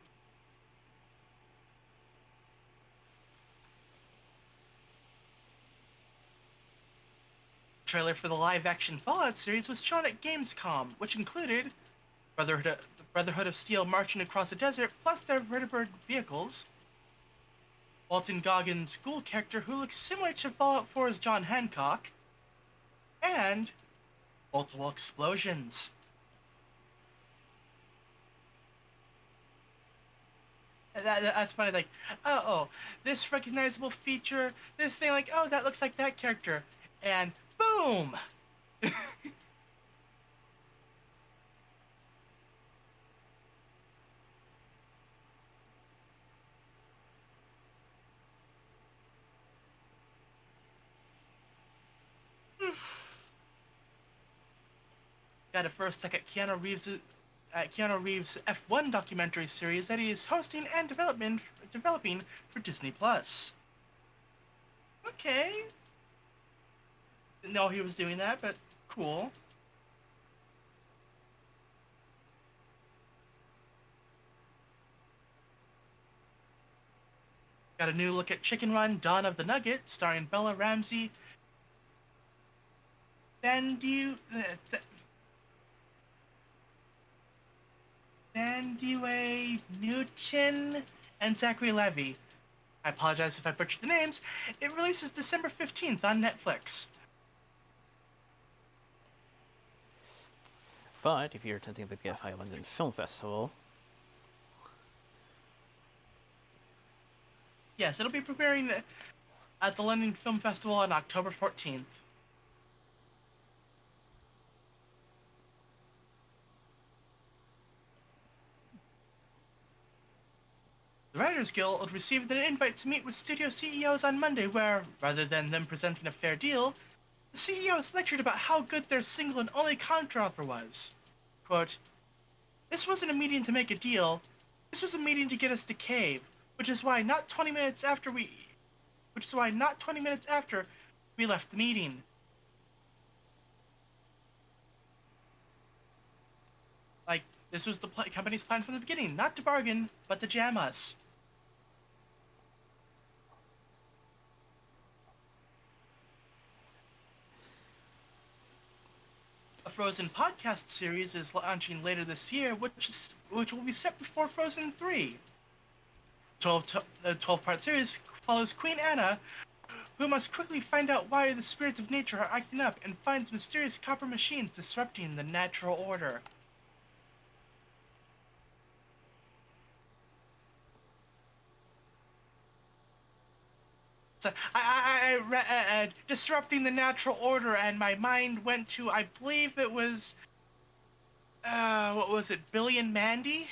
The trailer for the live-action Fallout series was shown at Gamescom, which included Brotherhood of Steel marching across the desert, plus their vertebrate vehicles, Walton Goggins' school character who looks similar to Fallout 4's John Hancock, and multiple explosions. That's funny, like, this recognizable feature, this thing, like, oh, that looks like that character, and boom! Got a first look at Keanu Reeves' F1 documentary series that he is hosting and developing for Disney Plus. Okay. Didn't know he was doing that, but cool. Got a new look at Chicken Run: Dawn of the Nugget, starring Bella Ramsey. Andrew Newton and Zachary Levy. I apologize if I butchered the names. It releases December 15th on Netflix. But if you're attending the BFI London Film Festival, Yes, it'll be premiering at the London Film Festival on October 14th. The Writers Guild received an invite to meet with studio CEOs on Monday where, rather than them presenting a fair deal, the CEOs lectured about how good their single and only counteroffer was. Quote, "This wasn't a meeting to make a deal. This was a meeting to get us to cave, which is why not 20 minutes after we left the meeting." Like, this was the company's plan from the beginning, not to bargain, but to jam us. A Frozen podcast series is launching later this year, which will be set before Frozen 3. 12-part series follows Queen Anna, who must quickly find out why the spirits of nature are acting up and finds mysterious copper machines disrupting the natural order. So I read disrupting the natural order, and my mind went to, I believe it was, what was it, Billy and Mandy?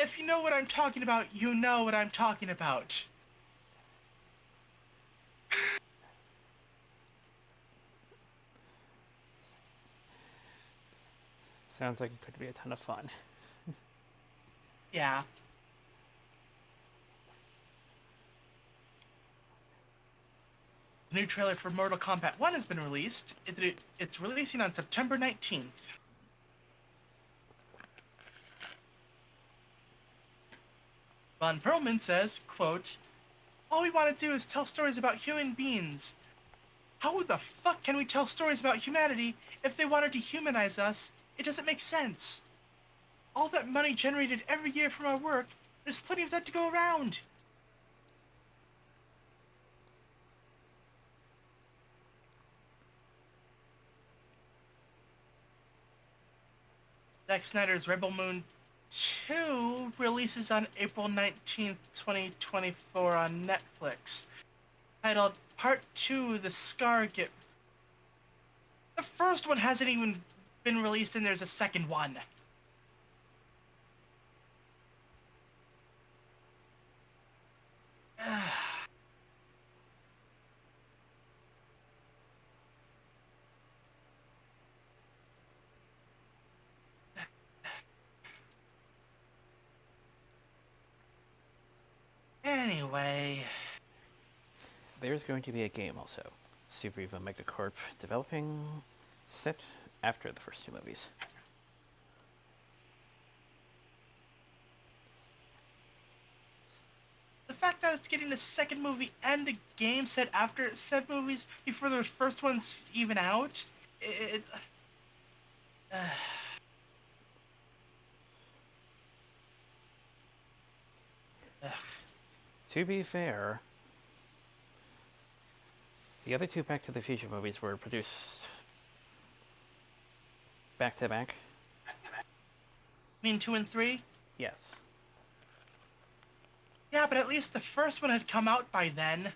If you know what I'm talking about, you know what I'm talking about. sounds like it could be a ton of fun. Yeah. The new trailer for Mortal Kombat 1 has been released. It's releasing on September 19th. Von Perlman says, quote, "All we want to do is tell stories about human beings. How the fuck can we tell stories about humanity if they want to dehumanize us? It doesn't make sense. All that money generated every year from our work, there's plenty of that to go around." Zack Snyder's Rebel Moon 2 releases on April 19th, 2024 on Netflix. Titled Part 2, The Scar Get... The first one hasn't even been released and there's a second one. Anyway, There's going to be a game also. Super Evo Megacorp developing, set after the first two movies. the fact that it's getting a second movie and a game set after said movies before the first one's even out, uh, To be fair, the other two Back to the Future movies were produced back to back. I mean 2 and 3? Yes. Yeah, but at least the first one had come out by then.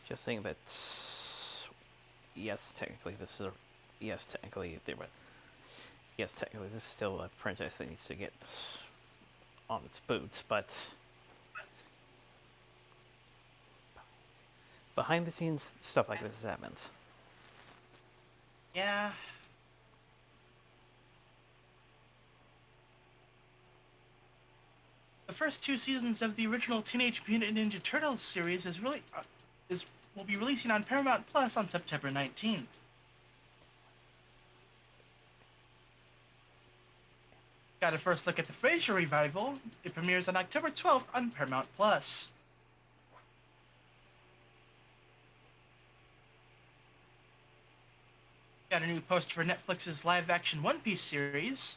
Just saying that. Yes, technically this is a. Yes, technically they were. Yes, technically this is still a franchise that needs to get on its boots, but behind the scenes, stuff like this happens. Yeah. The first 2 seasons of the original Teenage Mutant Ninja Turtles series will be releasing on Paramount Plus on September 19th. Got a first look at the Frasier revival. It premieres on October 12th on Paramount Plus. Got a new poster for Netflix's live-action One Piece series.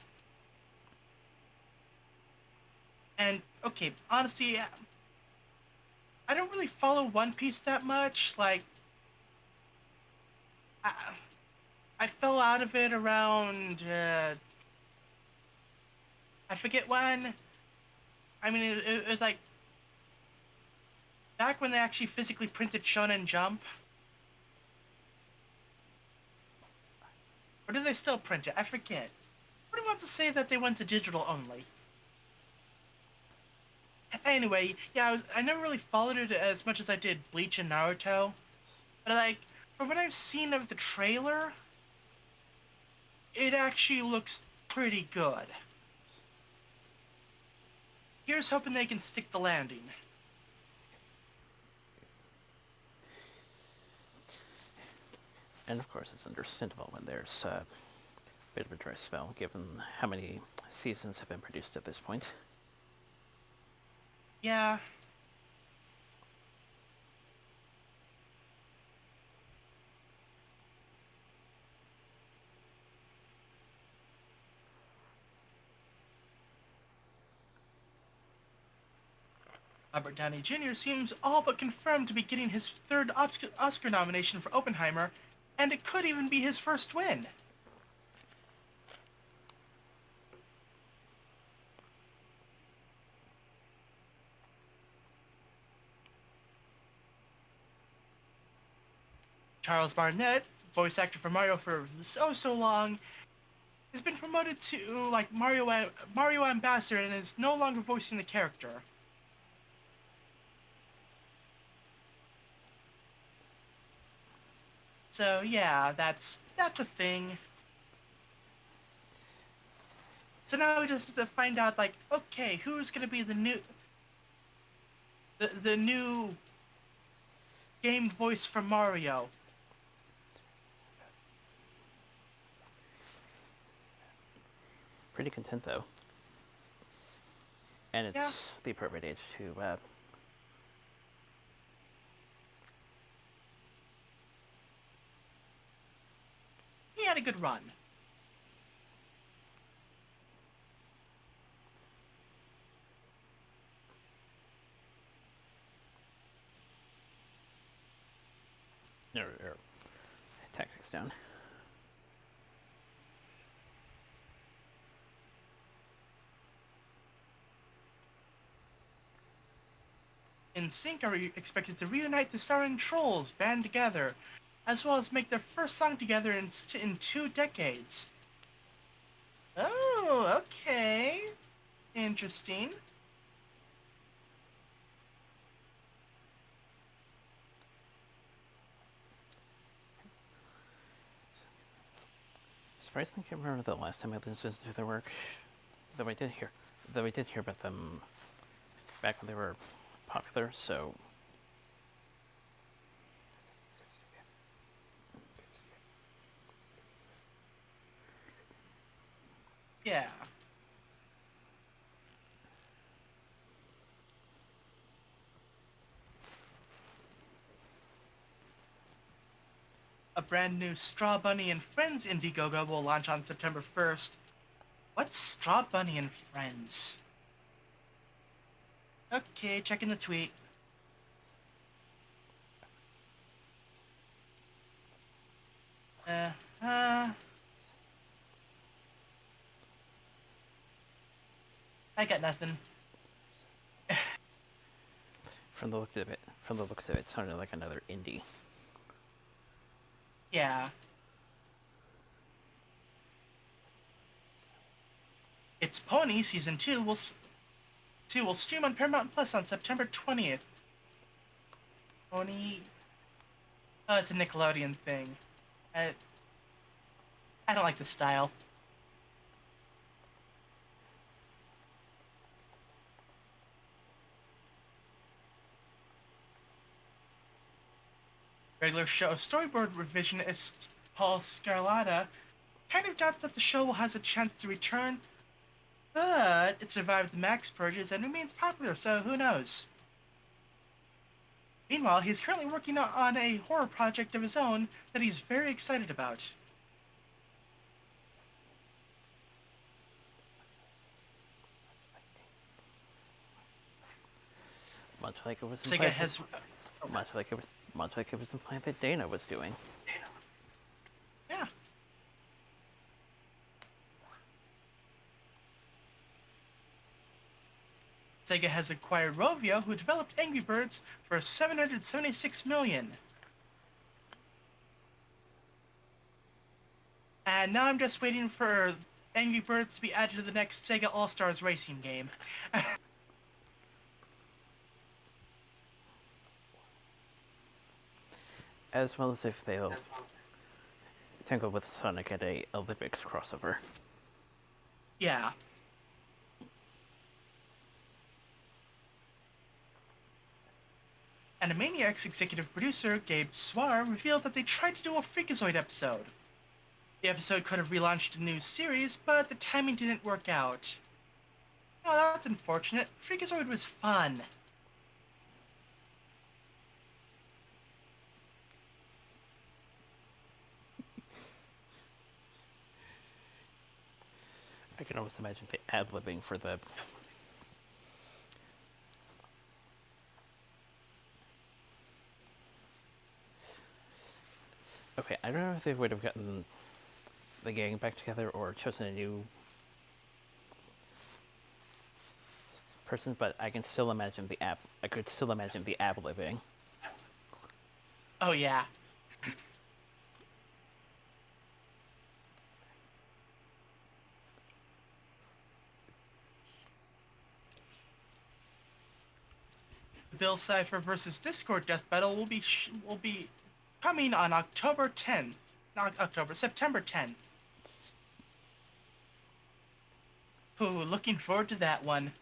And okay, honestly, I don't really follow One Piece that much. Like, I, I fell out of it around I forget when. I mean, it was like back when they actually physically printed Shonen Jump. Or do they still print it? I forget. Pretty much to say that they went to digital only. Anyway, yeah, I never really followed it as much as I did Bleach and Naruto. But like, from what I've seen of the trailer, it actually looks pretty good. Here's hoping they can stick the landing. And of course, it's understandable when there's a bit of a dry spell, given how many seasons have been produced at this point. Yeah. Robert Downey Jr. seems all but confirmed to be getting his third Oscar nomination for Oppenheimer, and it could even be his first win. Charles Barnett, voice actor for Mario for so long, has been promoted to like Mario ambassador and is no longer voicing the character. So yeah, that's a thing. So now we just have to find out like, okay, who's gonna be the new game voice for Mario? Pretty content, though. And it's Yeah. the appropriate age to He had a good run. tactics down. NSYNC are expected to reunite the starring Trolls band together, as well as make their first song together in 2 decades. Oh, okay. Interesting. Surprisingly, I can't remember the last time I listened to their work. Though I did hear, about them back when they were popular. So Yeah. A brand new Straw Bunny and Friends Indiegogo will launch on September 1st. What's Straw Bunny and Friends? Okay, checking the tweet. Uh, uh. I got nothing. from the looks of it, it sounded like another indie. Yeah. It's Pony Season 2 will stream on Paramount Plus on September 20th. Pony... Oh, it's a Nickelodeon thing. I don't like the style. Regular show storyboard revisionist Paul Scarlatta kind of doubts that the show will has a chance to return But it survived the Max purges and remains popular, so who knows? Meanwhile, he's currently working on a horror project of his own that he's very excited about. Much like it was Sega implied has. much like it was implied that Dana was doing. Yeah. Sega has acquired Rovio, who developed Angry Birds, for $776 million. And now I'm just waiting for Angry Birds to be added to the next Sega All-Stars racing game. As well as if they'll tangle with Sonic at a Olympics crossover. Yeah. Animaniacs executive producer Gabe Swar revealed that they tried to do a Freakazoid episode. The episode could have relaunched a new series, but the timing didn't work out. Oh, that's unfortunate. Freakazoid was fun. I can almost imagine the ad-libbing for the... Okay, I don't know if they would have gotten the gang back together or chosen a new person, but I can still imagine the app. I could still imagine the ad-libbing. Oh, yeah. The Bill Cipher versus Discord Death Battle will be coming on October 10th. Not October, September 10th. Ooh, looking forward to that one.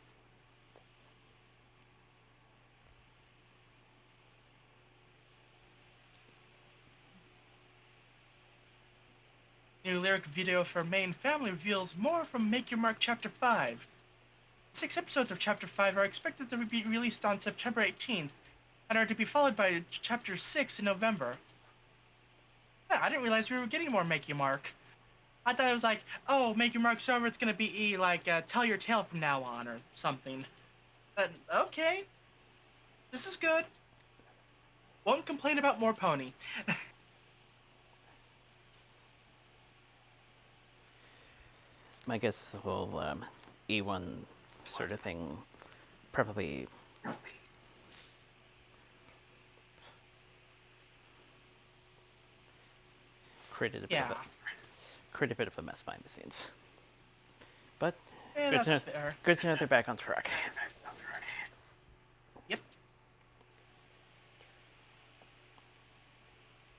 New lyric video for Main Family reveals more from Make Your Mark Chapter 5. 6 episodes of Chapter 5 are expected to be released on September 18th, and are to be followed by Chapter 6 in November. Yeah, I didn't realize we were getting more Make Your Mark. I thought it was like, oh, Make Your Mark's over, it's gonna be like Tell Your Tale from now on, or something. But, okay. This is good. Won't complain about more Pony. My guess the whole E1 sort of thing probably created a bit Yeah. created a bit of a mess behind the scenes. But Yeah, good to know, that's fair. good to know they're back on track. Yep.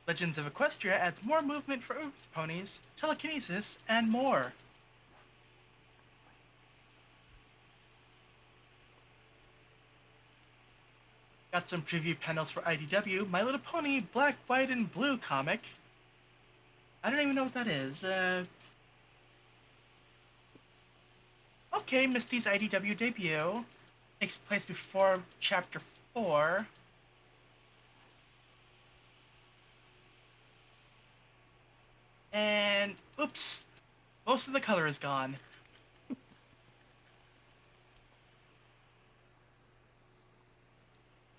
Legends of Equestria adds more movement for Earth ponies, telekinesis, and more. Got some preview panels for IDW, My Little Pony Black, White, and Blue comic. I don't even know what that is. Okay, Misty's IDW debut takes place before Chapter 4. And, oops, most of the color is gone.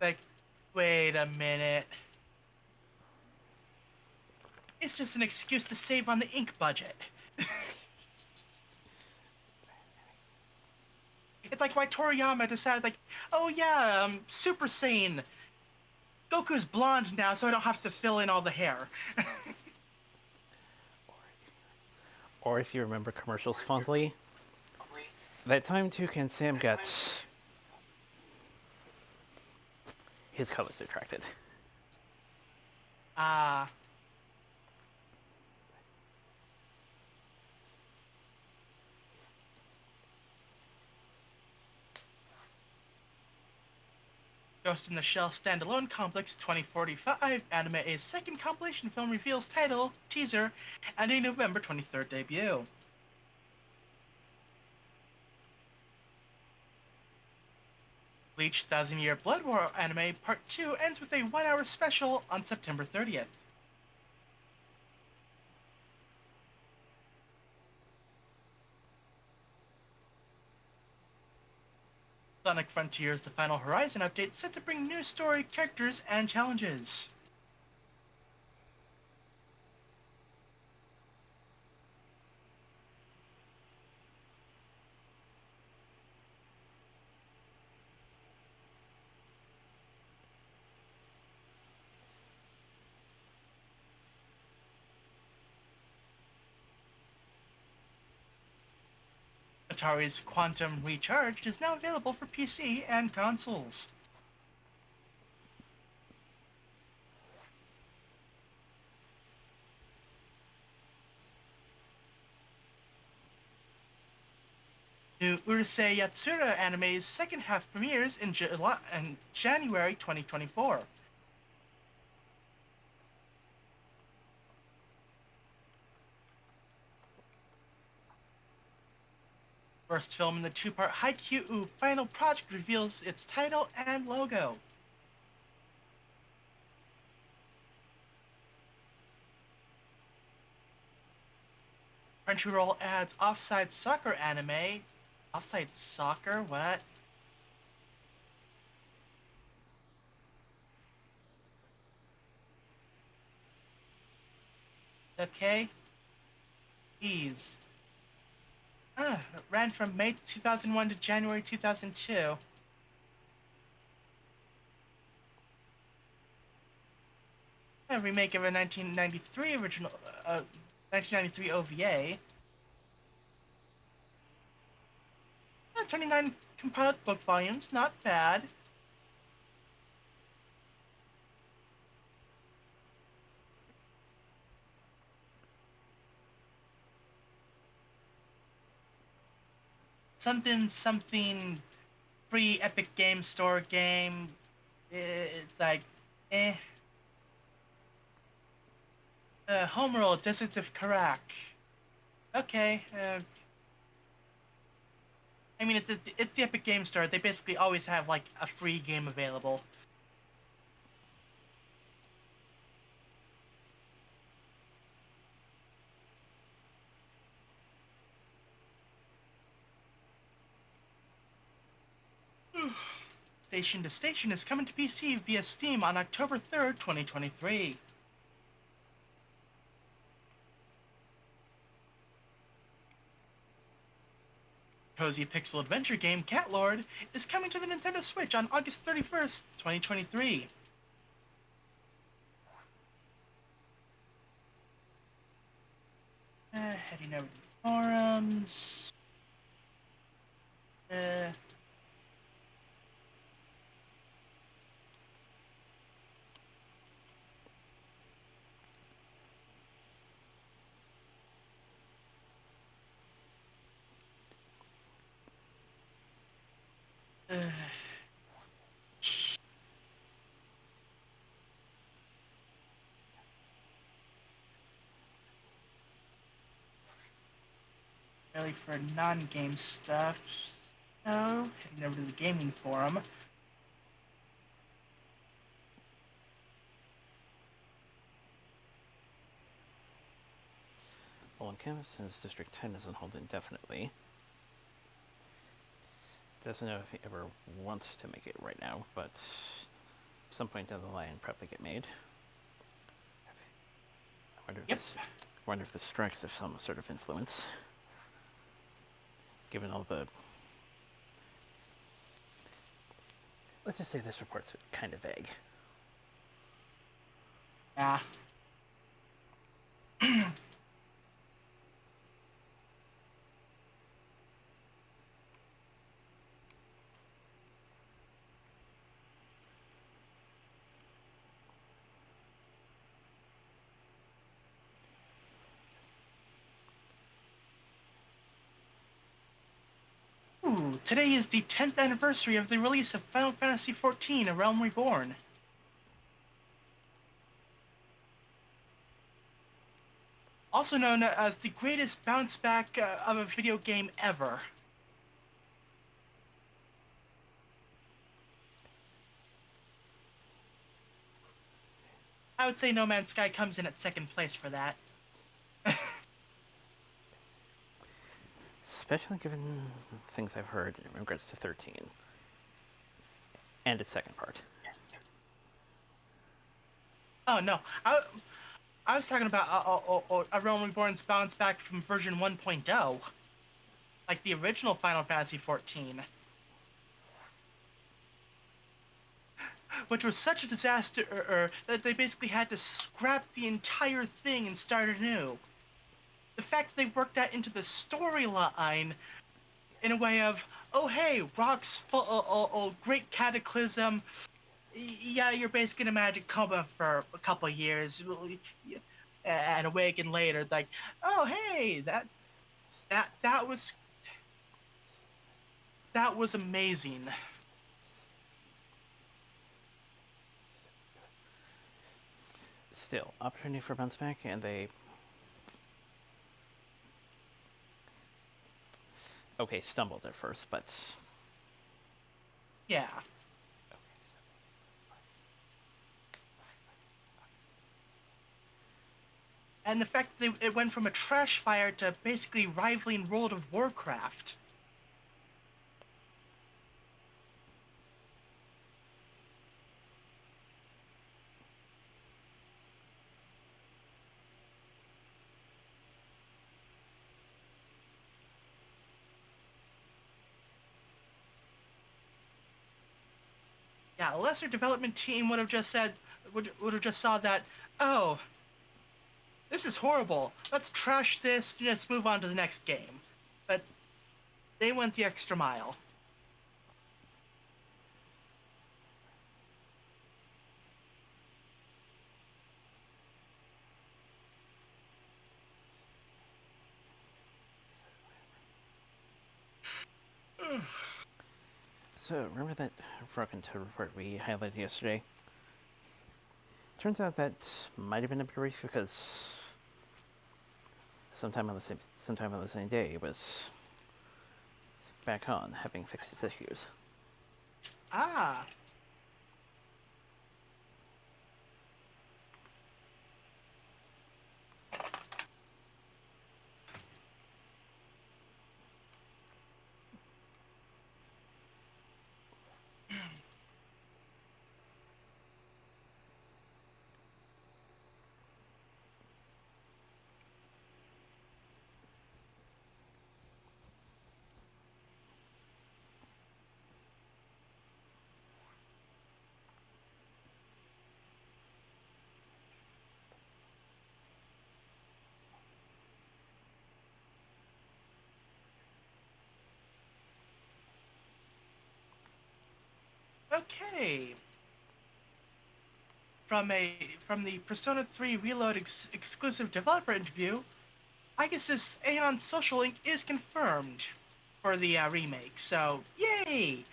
Like, wait a minute. It's just an excuse to save on the ink budget. It's like why Toriyama decided, like, oh yeah, Super Saiyan. Goku's blonde now, so I don't have to fill in all the hair. Or if you remember commercials fondly, that time Toucan Sam got his colors attracted. Ah. Ghost in the Shell standalone complex 2045 anime a second compilation film reveals title, teaser, and a November 23rd debut. Bleach Thousand Year Blood War anime Part 2 ends with a 1 hour special on September 30th. Sonic Frontiers The Final Horizon update set to bring new story, characters, and challenges. Atari's Quantum Recharged is now available for PC and consoles. New Urusei Yatsura anime's second half premieres in January 2024. First film in the two-part Haikyuu final project reveals its title and logo. Crunchyroll adds Offside Soccer anime. Offside Soccer? What? Okay. Ease. Ran from May 2001 to January 2002. A remake of a 1993 OVA. 29 compiled book volumes, not bad. Something free Epic Game Store game. It's like, eh. Homeworld, Deserts of Karak. Okay. I mean, it's the Epic Game Store. They basically always have like a free game available. Station to Station is coming to PC via Steam on October 3rd, 2023. Cozy pixel adventure game Cat Lord is coming to the Nintendo Switch on August 31st, 2023. Heading over to the forums. Really for non-game stuff. So, heading over to the gaming forum. Well, on campus, since District 10 doesn't hold indefinitely, doesn't know if he ever wants to make it right now, but some point down the line, probably get made. I wonder if this strikes have some sort of influence, given all the. Let's just say this report's kind of vague. Yeah. Today is the 10th anniversary of the release of Final Fantasy XIV: A Realm Reborn. Also known as the greatest bounce back of a video game ever. I would say No Man's Sky comes in at second place for that. Especially given the things I've heard in regards to 13 and its second part. Oh no, I was talking about A Realm Reborn's bounce back from version 1.0, like the original Final Fantasy 14, which was such a disaster that they basically had to scrap the entire thing and start anew. The fact that they worked that into the storyline in a way of, oh hey, rocks full, great cataclysm. Yeah, you're basically in a magic coma for a couple of years, and awaken later. Like, oh hey, that was amazing. Still, opportunity for bounce back, and they stumbled at first, but Yeah. And the fact that it went from a trash fire to basically rivaling World of Warcraft. Yeah, a lesser development team would have just said, would have just saw that, oh, this is horrible. Let's trash this and just move on to the next game. But they went the extra mile. so remember that Broken Toad report we highlighted yesterday? Turns out that might have been a brief because sometime on the same day it was back on, having fixed its issues. Ah. Okay. From the Persona 3 Reload exclusive developer interview, I guess this Aeon Social Link is confirmed for the remake. So, yay!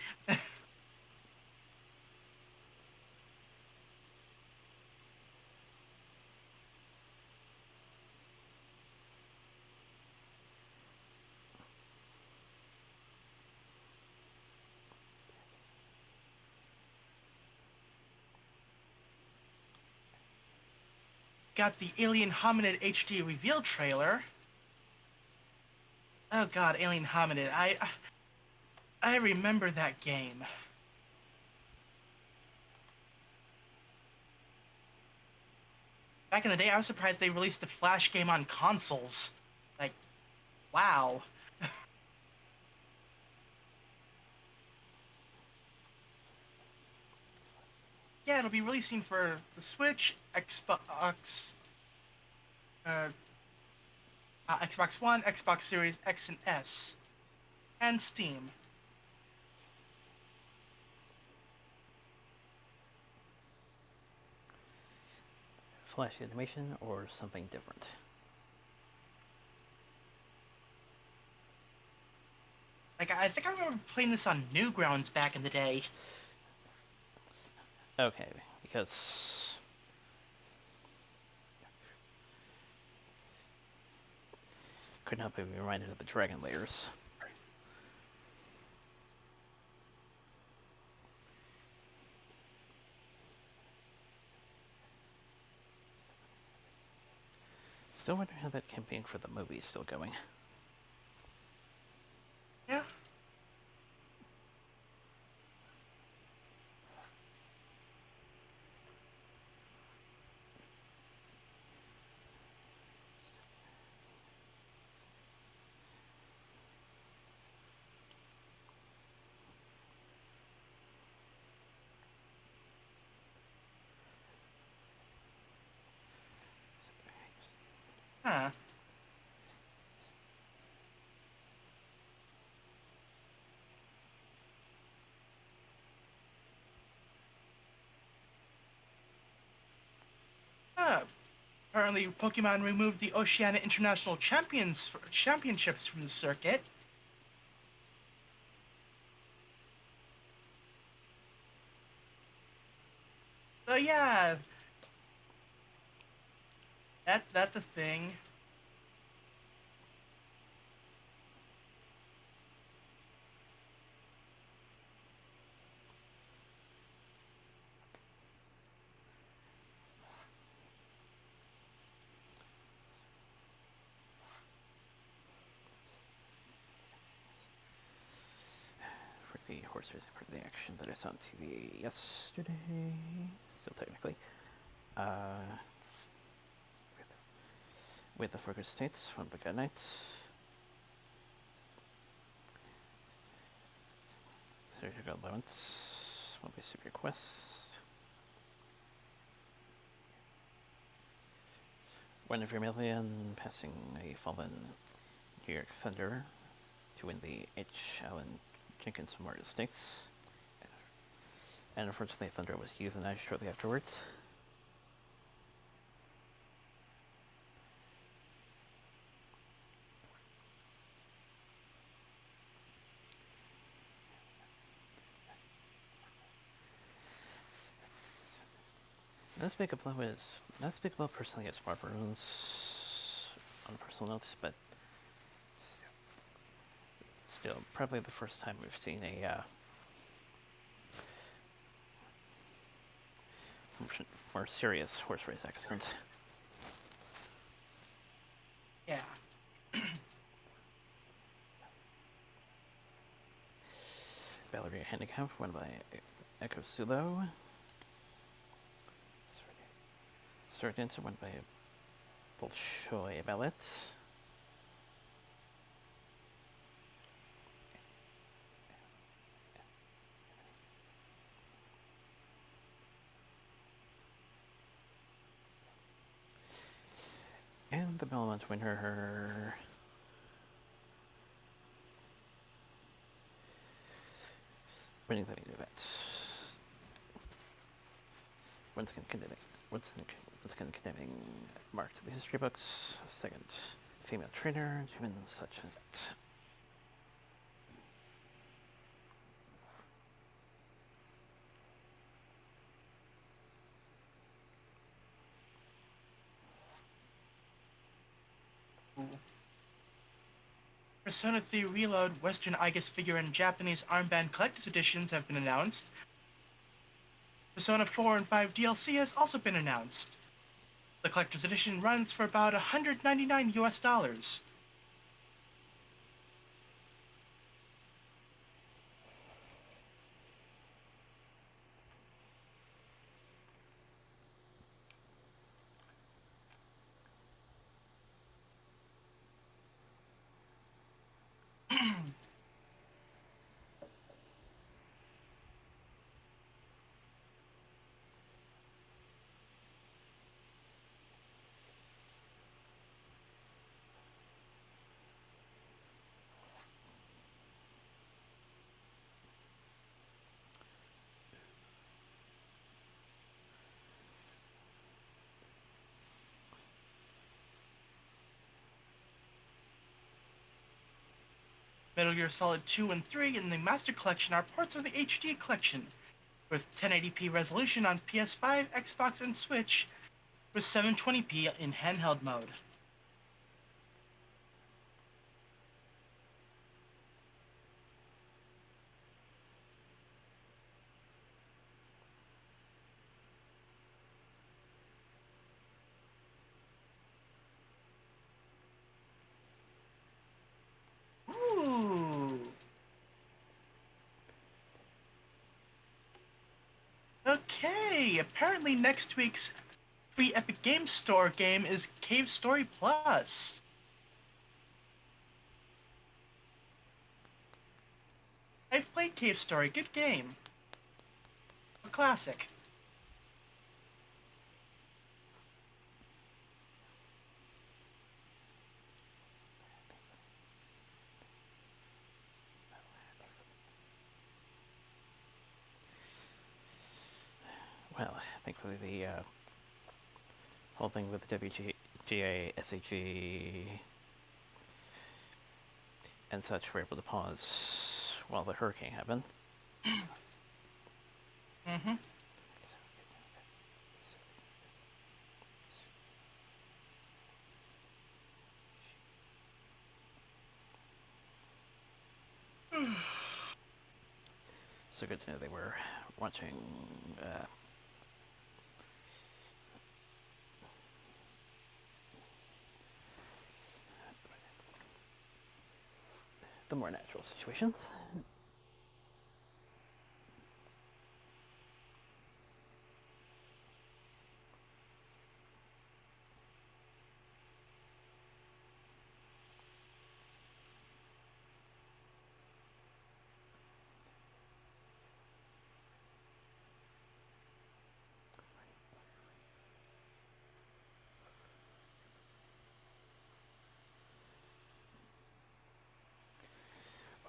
Got the Alien Hominid HD reveal trailer. Oh god, Alien Hominid. I remember that game. Back in the day, I was surprised they released a Flash game on consoles. Like, wow. Yeah, it'll be releasing for the Switch, uh, Xbox One, Xbox Series X and S, and Steam. Flash animation or something different? Like, I think I remember playing this on Newgrounds back in the day. Okay, because couldn't help but be reminded of the Dragon Layers. Still wondering how that campaign for the movie is still going. Yeah. Huh. Apparently, Pokemon removed the Oceania International Championships from the circuit. So yeah, that's a thing. For the horse racing part of the action that I saw on TV yesterday, still technically, with the Focus States, one by Good Night. Surgical Allowance, one by Super Quest. One of Vermilion passing a fallen New York Thunder to win the H. Allen Jenkins Memorial Stakes. And unfortunately, Thunder was euthanized shortly afterwards. Not speak about personally as Smart Runes on personal notes, but still, probably the first time we've seen a more serious horse race accident. Yeah. Valeria Handicap, won by Echo Sulo. Sword Dancer, won by Bolshoi Ballet. And the Belmont winner, winning the main event. Once again condemning mark to the history books. Second female trainer to win such an event. Ooh. Persona 3 Reload, Western Aegis figure, and Japanese armband collector's editions have been announced. Persona 4 and 5 DLC has also been announced. The collector's edition runs for about $199 US. Metal Gear Solid 2 and 3 in the Master Collection are parts of the HD Collection, with 1080p resolution on PS5, Xbox, and Switch, with 720p in handheld mode. Okay, apparently next week's free Epic Games Store game is Cave Story Plus. I've played Cave Story, good game. A classic. Well, thankfully the whole thing with the WGA, SAG, and such were able to pause while the hurricane happened. Mm-hmm. So good to know they were watching the more natural situations.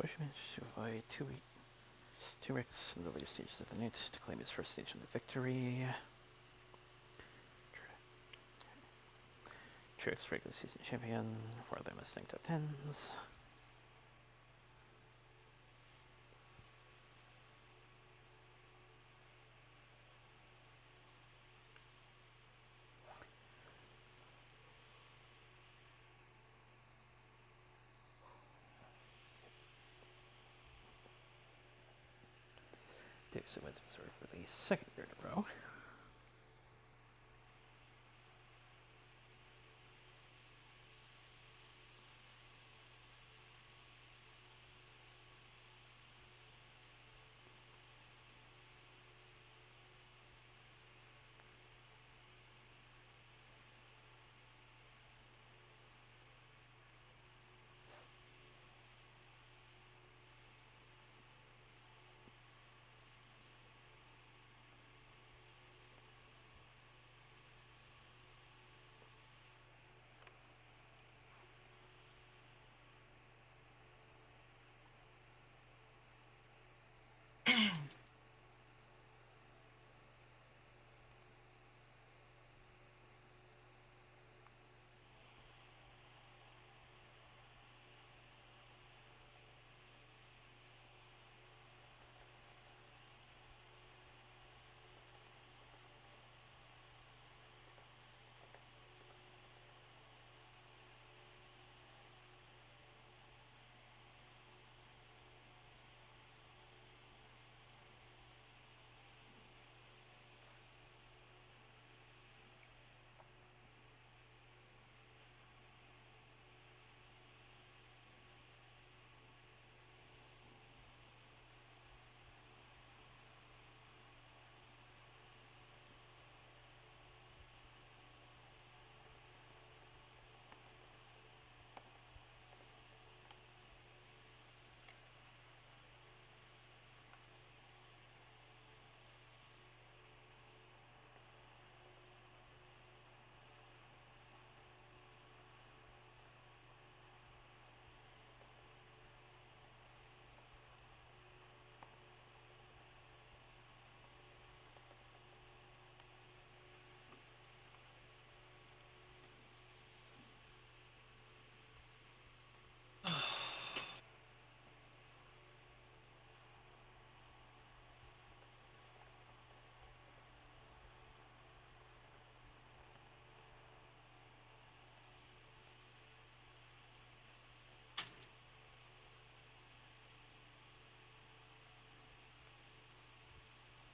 Bushman to avoid two Ricks in the later stages of the night to claim his first stage of the victory. Truex regular season champion, four of them Mustang top 10s. Davidson wins Missouri for the second year in a row.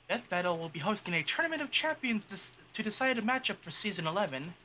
Death Battle will be hosting a Tournament of Champions to decide a matchup for Season 11.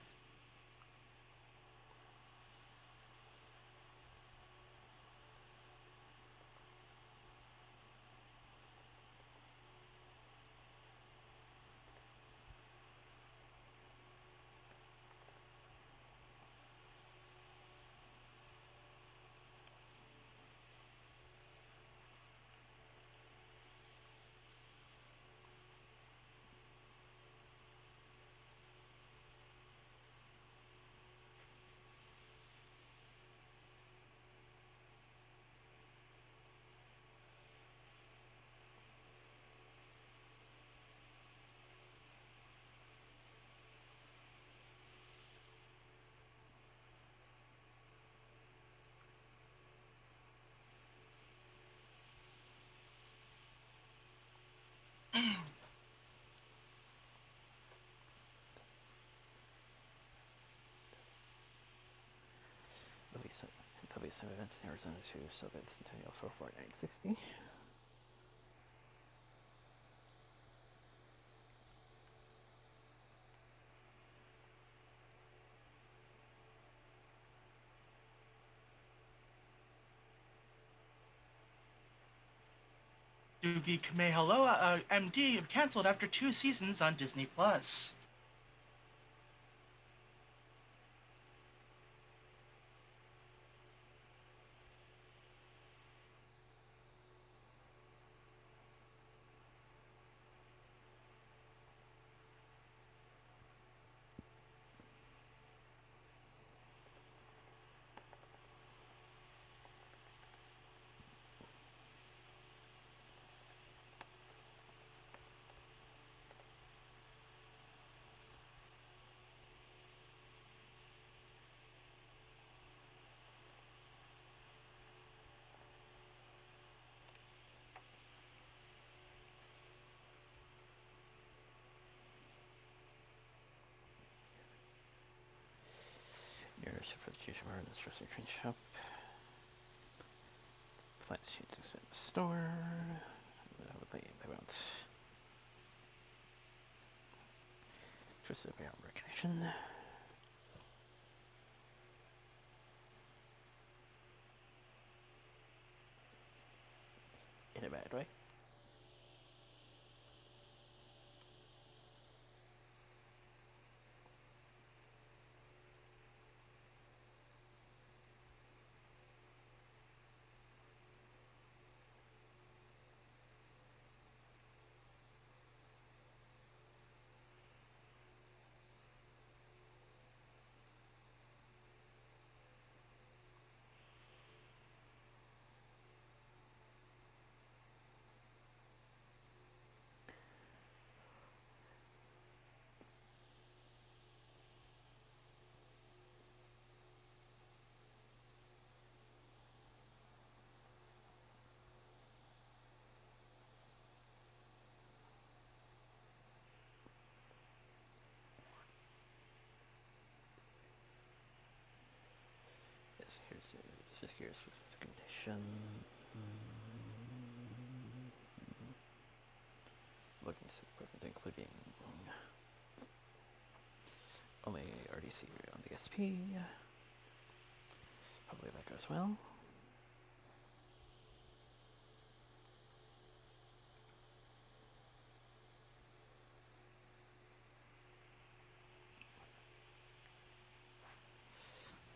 there'll be some events in Arizona too, so the Centennial for Fortnite 60. Doogie Kamehameha MD canceled after 2 seasons on Disney Plus. Your substitution bar in the Stressor Train Shop. Flat sheets expand the store. They won't. Just a beyond recognition. In a bad way. Here's documentation. Looking at equipment including only RDC on the SP. Probably that goes well.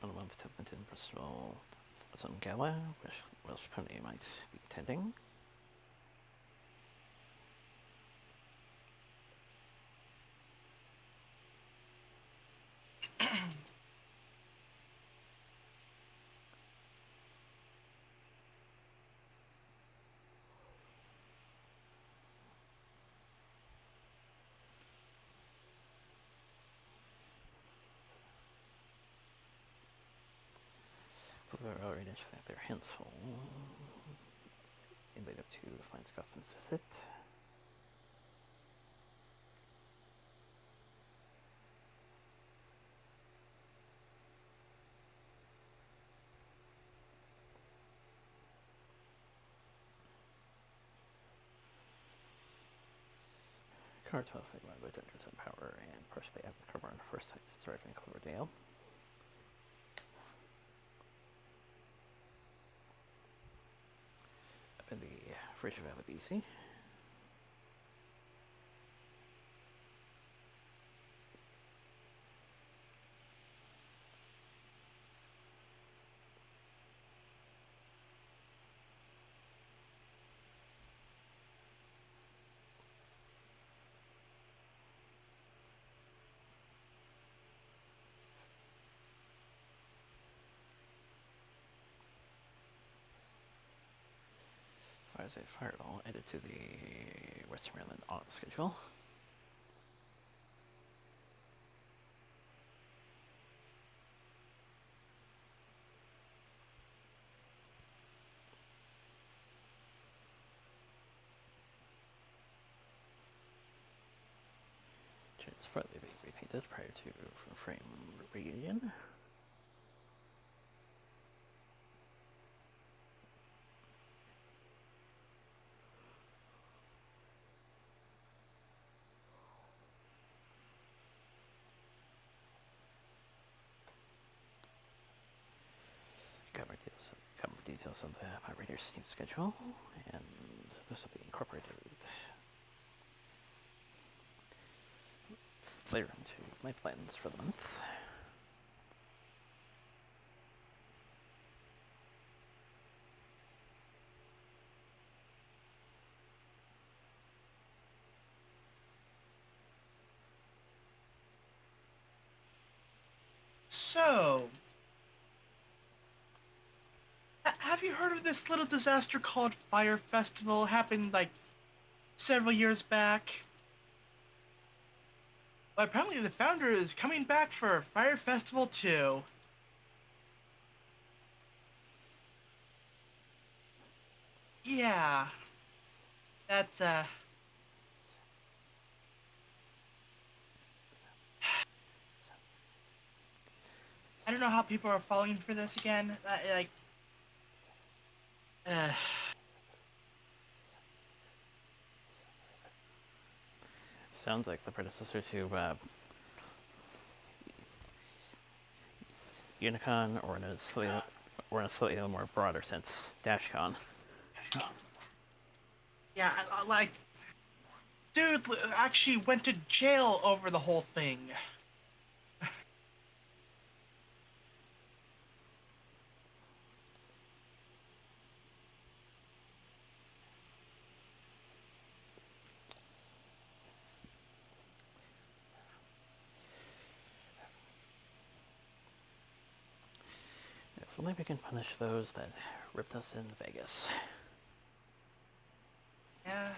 On a month development in Bristol, some gala, which Welsh Pony might be attending. We're already have their hands full. Invite up to find Scotsman's visit. Car 12 1 by Denders and Power and push the app cover on the first time since arriving in Cloverdale. Up in the Fraser Valley, BC. Fireside Fireball added to the Western Maryland auto schedule. Partly repainted prior to frame reunion. couple of details of the moderator's Steam schedule, and this will be incorporated later into my plans for the month. So, have you heard of this little disaster called Fire Festival? Happened like several years back. But apparently the founder is coming back for Fire Festival 2. Yeah, that, I don't know how people are falling for this again. Uh, Sounds like the predecessor to Unicon, or in a slightly more broader sense, DashCon. yeah, like, dude actually went to jail over the whole thing. If only we can punish those that ripped us in Vegas. Yeah.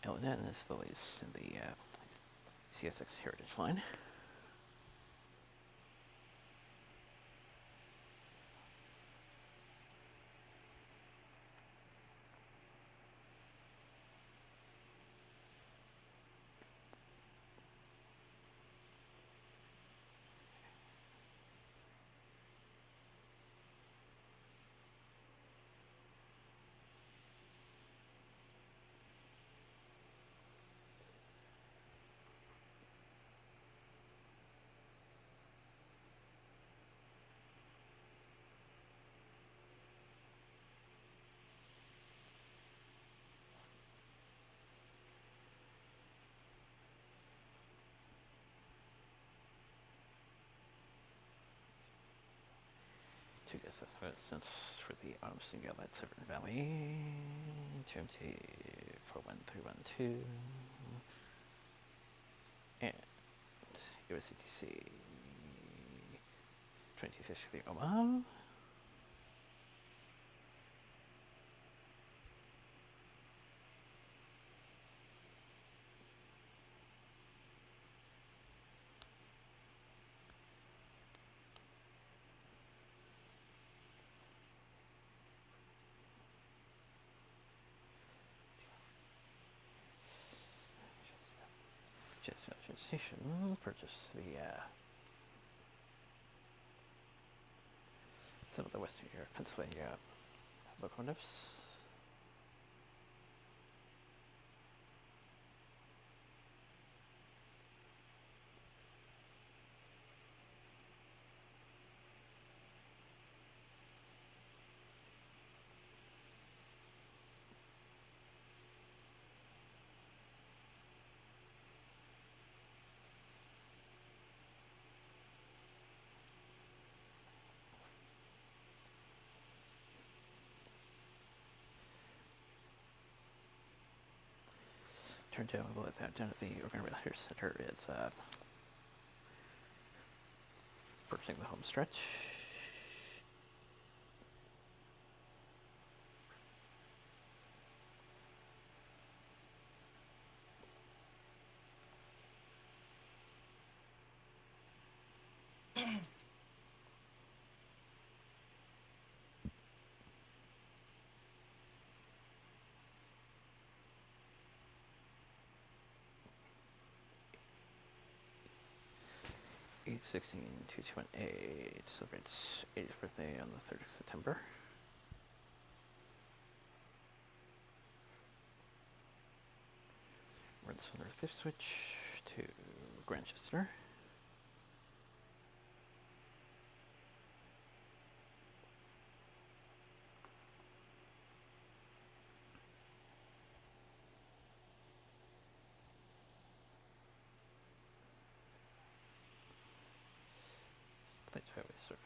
Elnet is the latest in the CSX Heritage line. Two guest assessments for the Autumn Single at Severn Valley, TMT 41312, and USCTC 2053 Omaha. Just Station purchased the some of the Western Europe, Pennsylvania locomotives. Turned out that down at the Organizer Center is purchasing the home stretch. 816-2218 celebrates 80th birthday on the 3rd of September. We're in the center of fifth switch to Grantchester. Plains Highway Circuit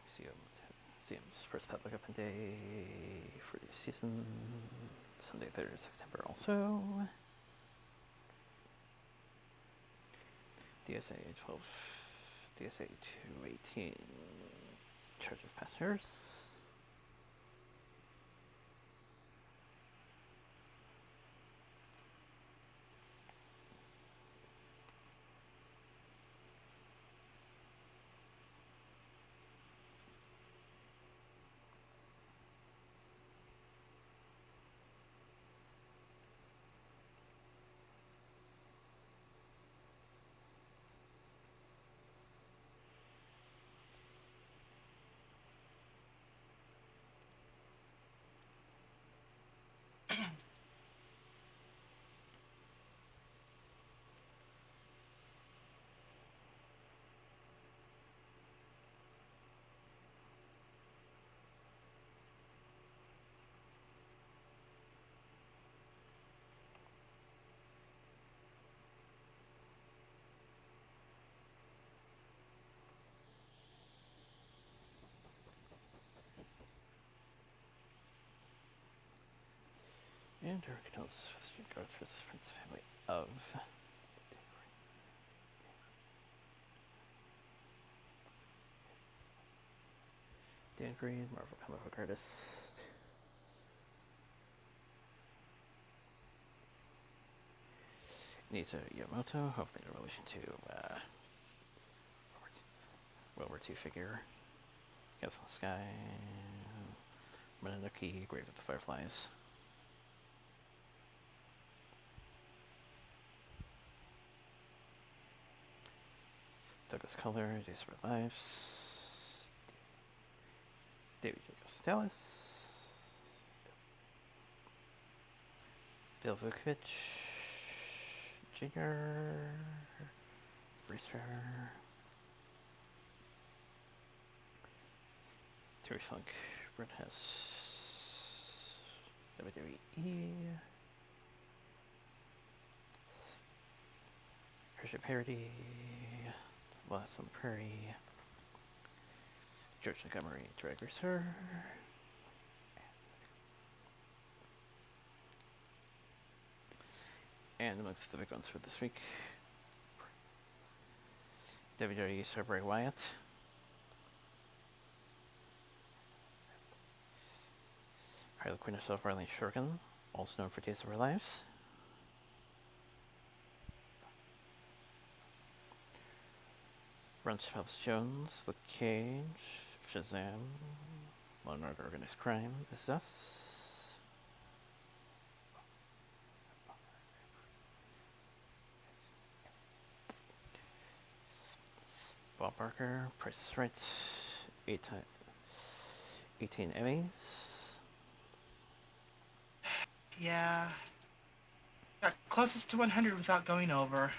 Museum's first public open day for the season, Sunday, 3rd of September also. DSA 12, DSA 218, charge of passengers. And Hurricanes guard for the Prince family of Dan Green, Marvel comic book artist. Nita Yamamoto, hopefully in relation to World War II figure. Castle in the Sky. Mononoke, Grave of the Fireflies. Douglas Color, Days of Our Lives. David Jacobs Dallas. Bill Vukovic. Jr. Reeser. Terry Funk. Brent House. WWE. Hershey Parody. Lost on the Prairie. George Montgomery, Drag Racer. And amongst the big ones for this week, WWE star Bray Wyatt. Harley Quinn herself, Marlene Shurkin, also known for Days of Our Lives. Runchfells Jones, Luke Cage, Shazam, Law and Order Organized Crime, This Is Us. Bob Barker, Price is Right, 18 Emmys. Yeah. Got closest to 100 without going over.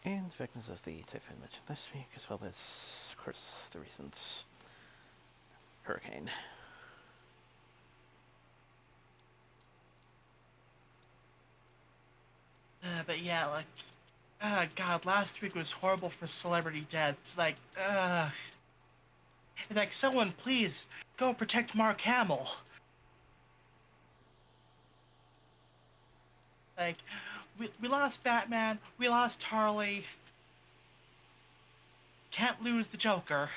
And victims of the typhoon mentioned this week, as well as, of course, the recent hurricane. But yeah, like, God, last week was horrible for celebrity deaths. Like, someone please go protect Mark Hamill. Like, we lost Batman, we lost Harley. Can't lose the Joker.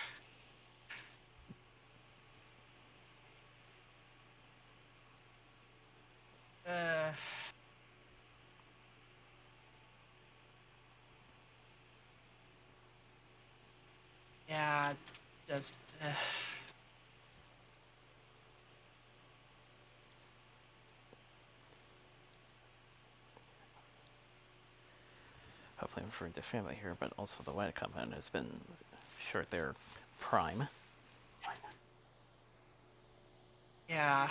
Yeah, just. for the family here, but also the white compound has been short their prime. Yeah.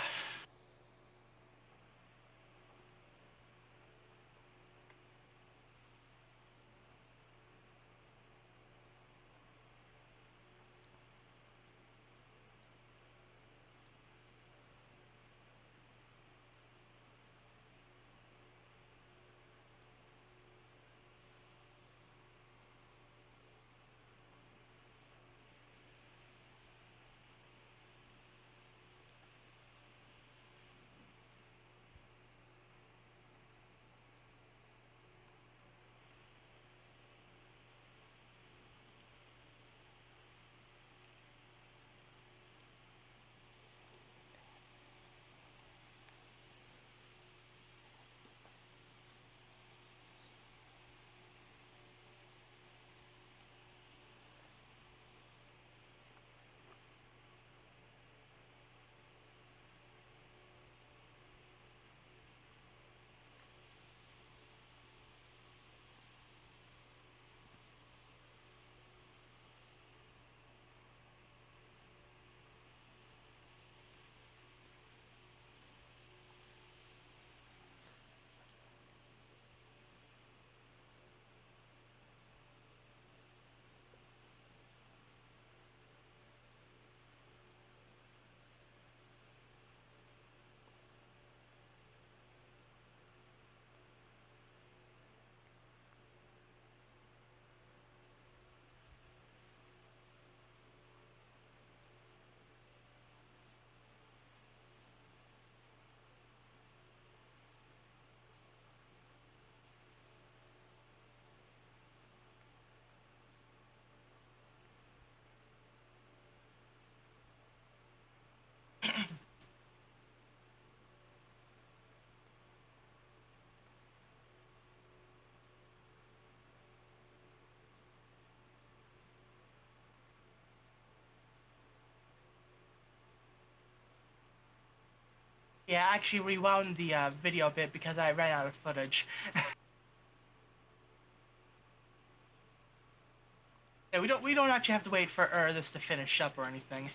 Yeah, I actually rewound the video a bit because I ran out of footage. Yeah, we don't actually have to wait for this to finish up or anything.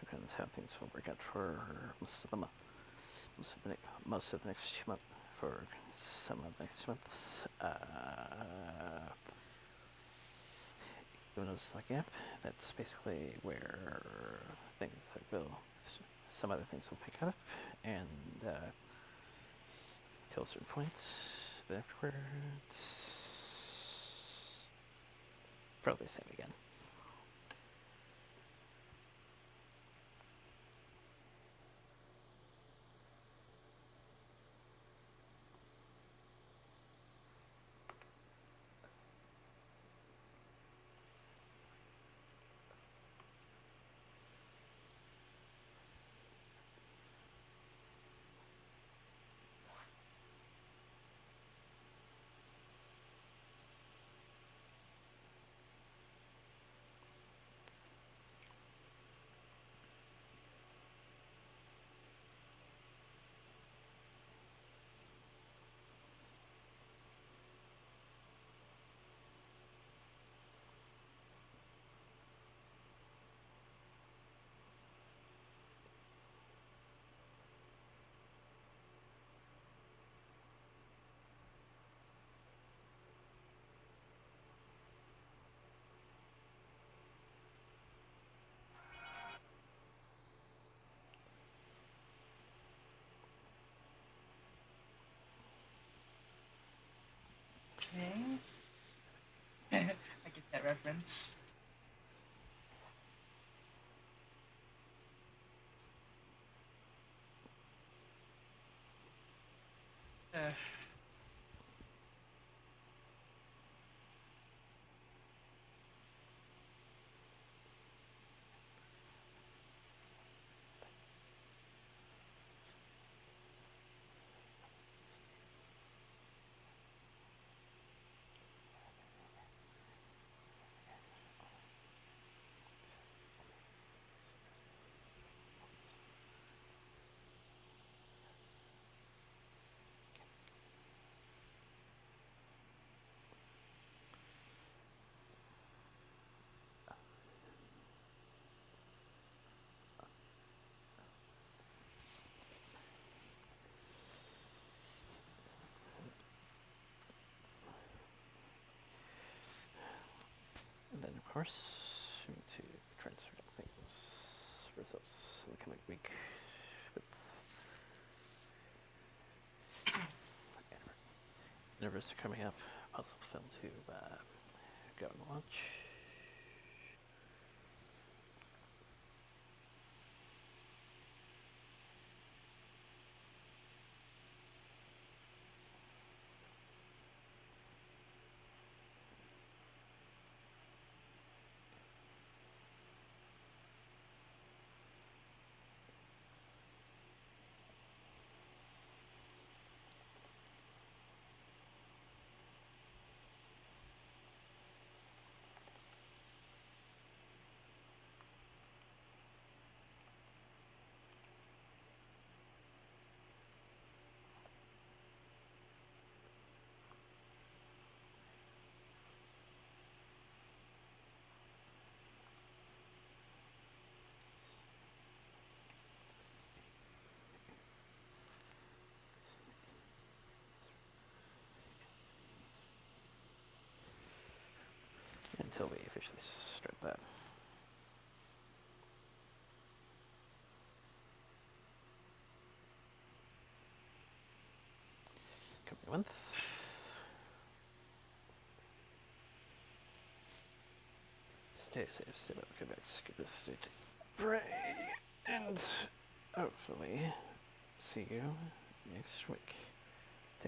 depends how things will work out for most of them. Most of the next 2 months. For some of the next 2 months. You'll notice a gap. That's basically where things will. Some other things will pick up, and till a certain point, then afterwards, probably the same again. Okay. I get that reference. Uh, And then, of course, we need to transfer things results in the coming week with anniversary coming up, puzzle film to go and watch. Until we officially start that. Coming month. Stay safe, stay well, come back, skip this state. Pray, and hopefully see you next week.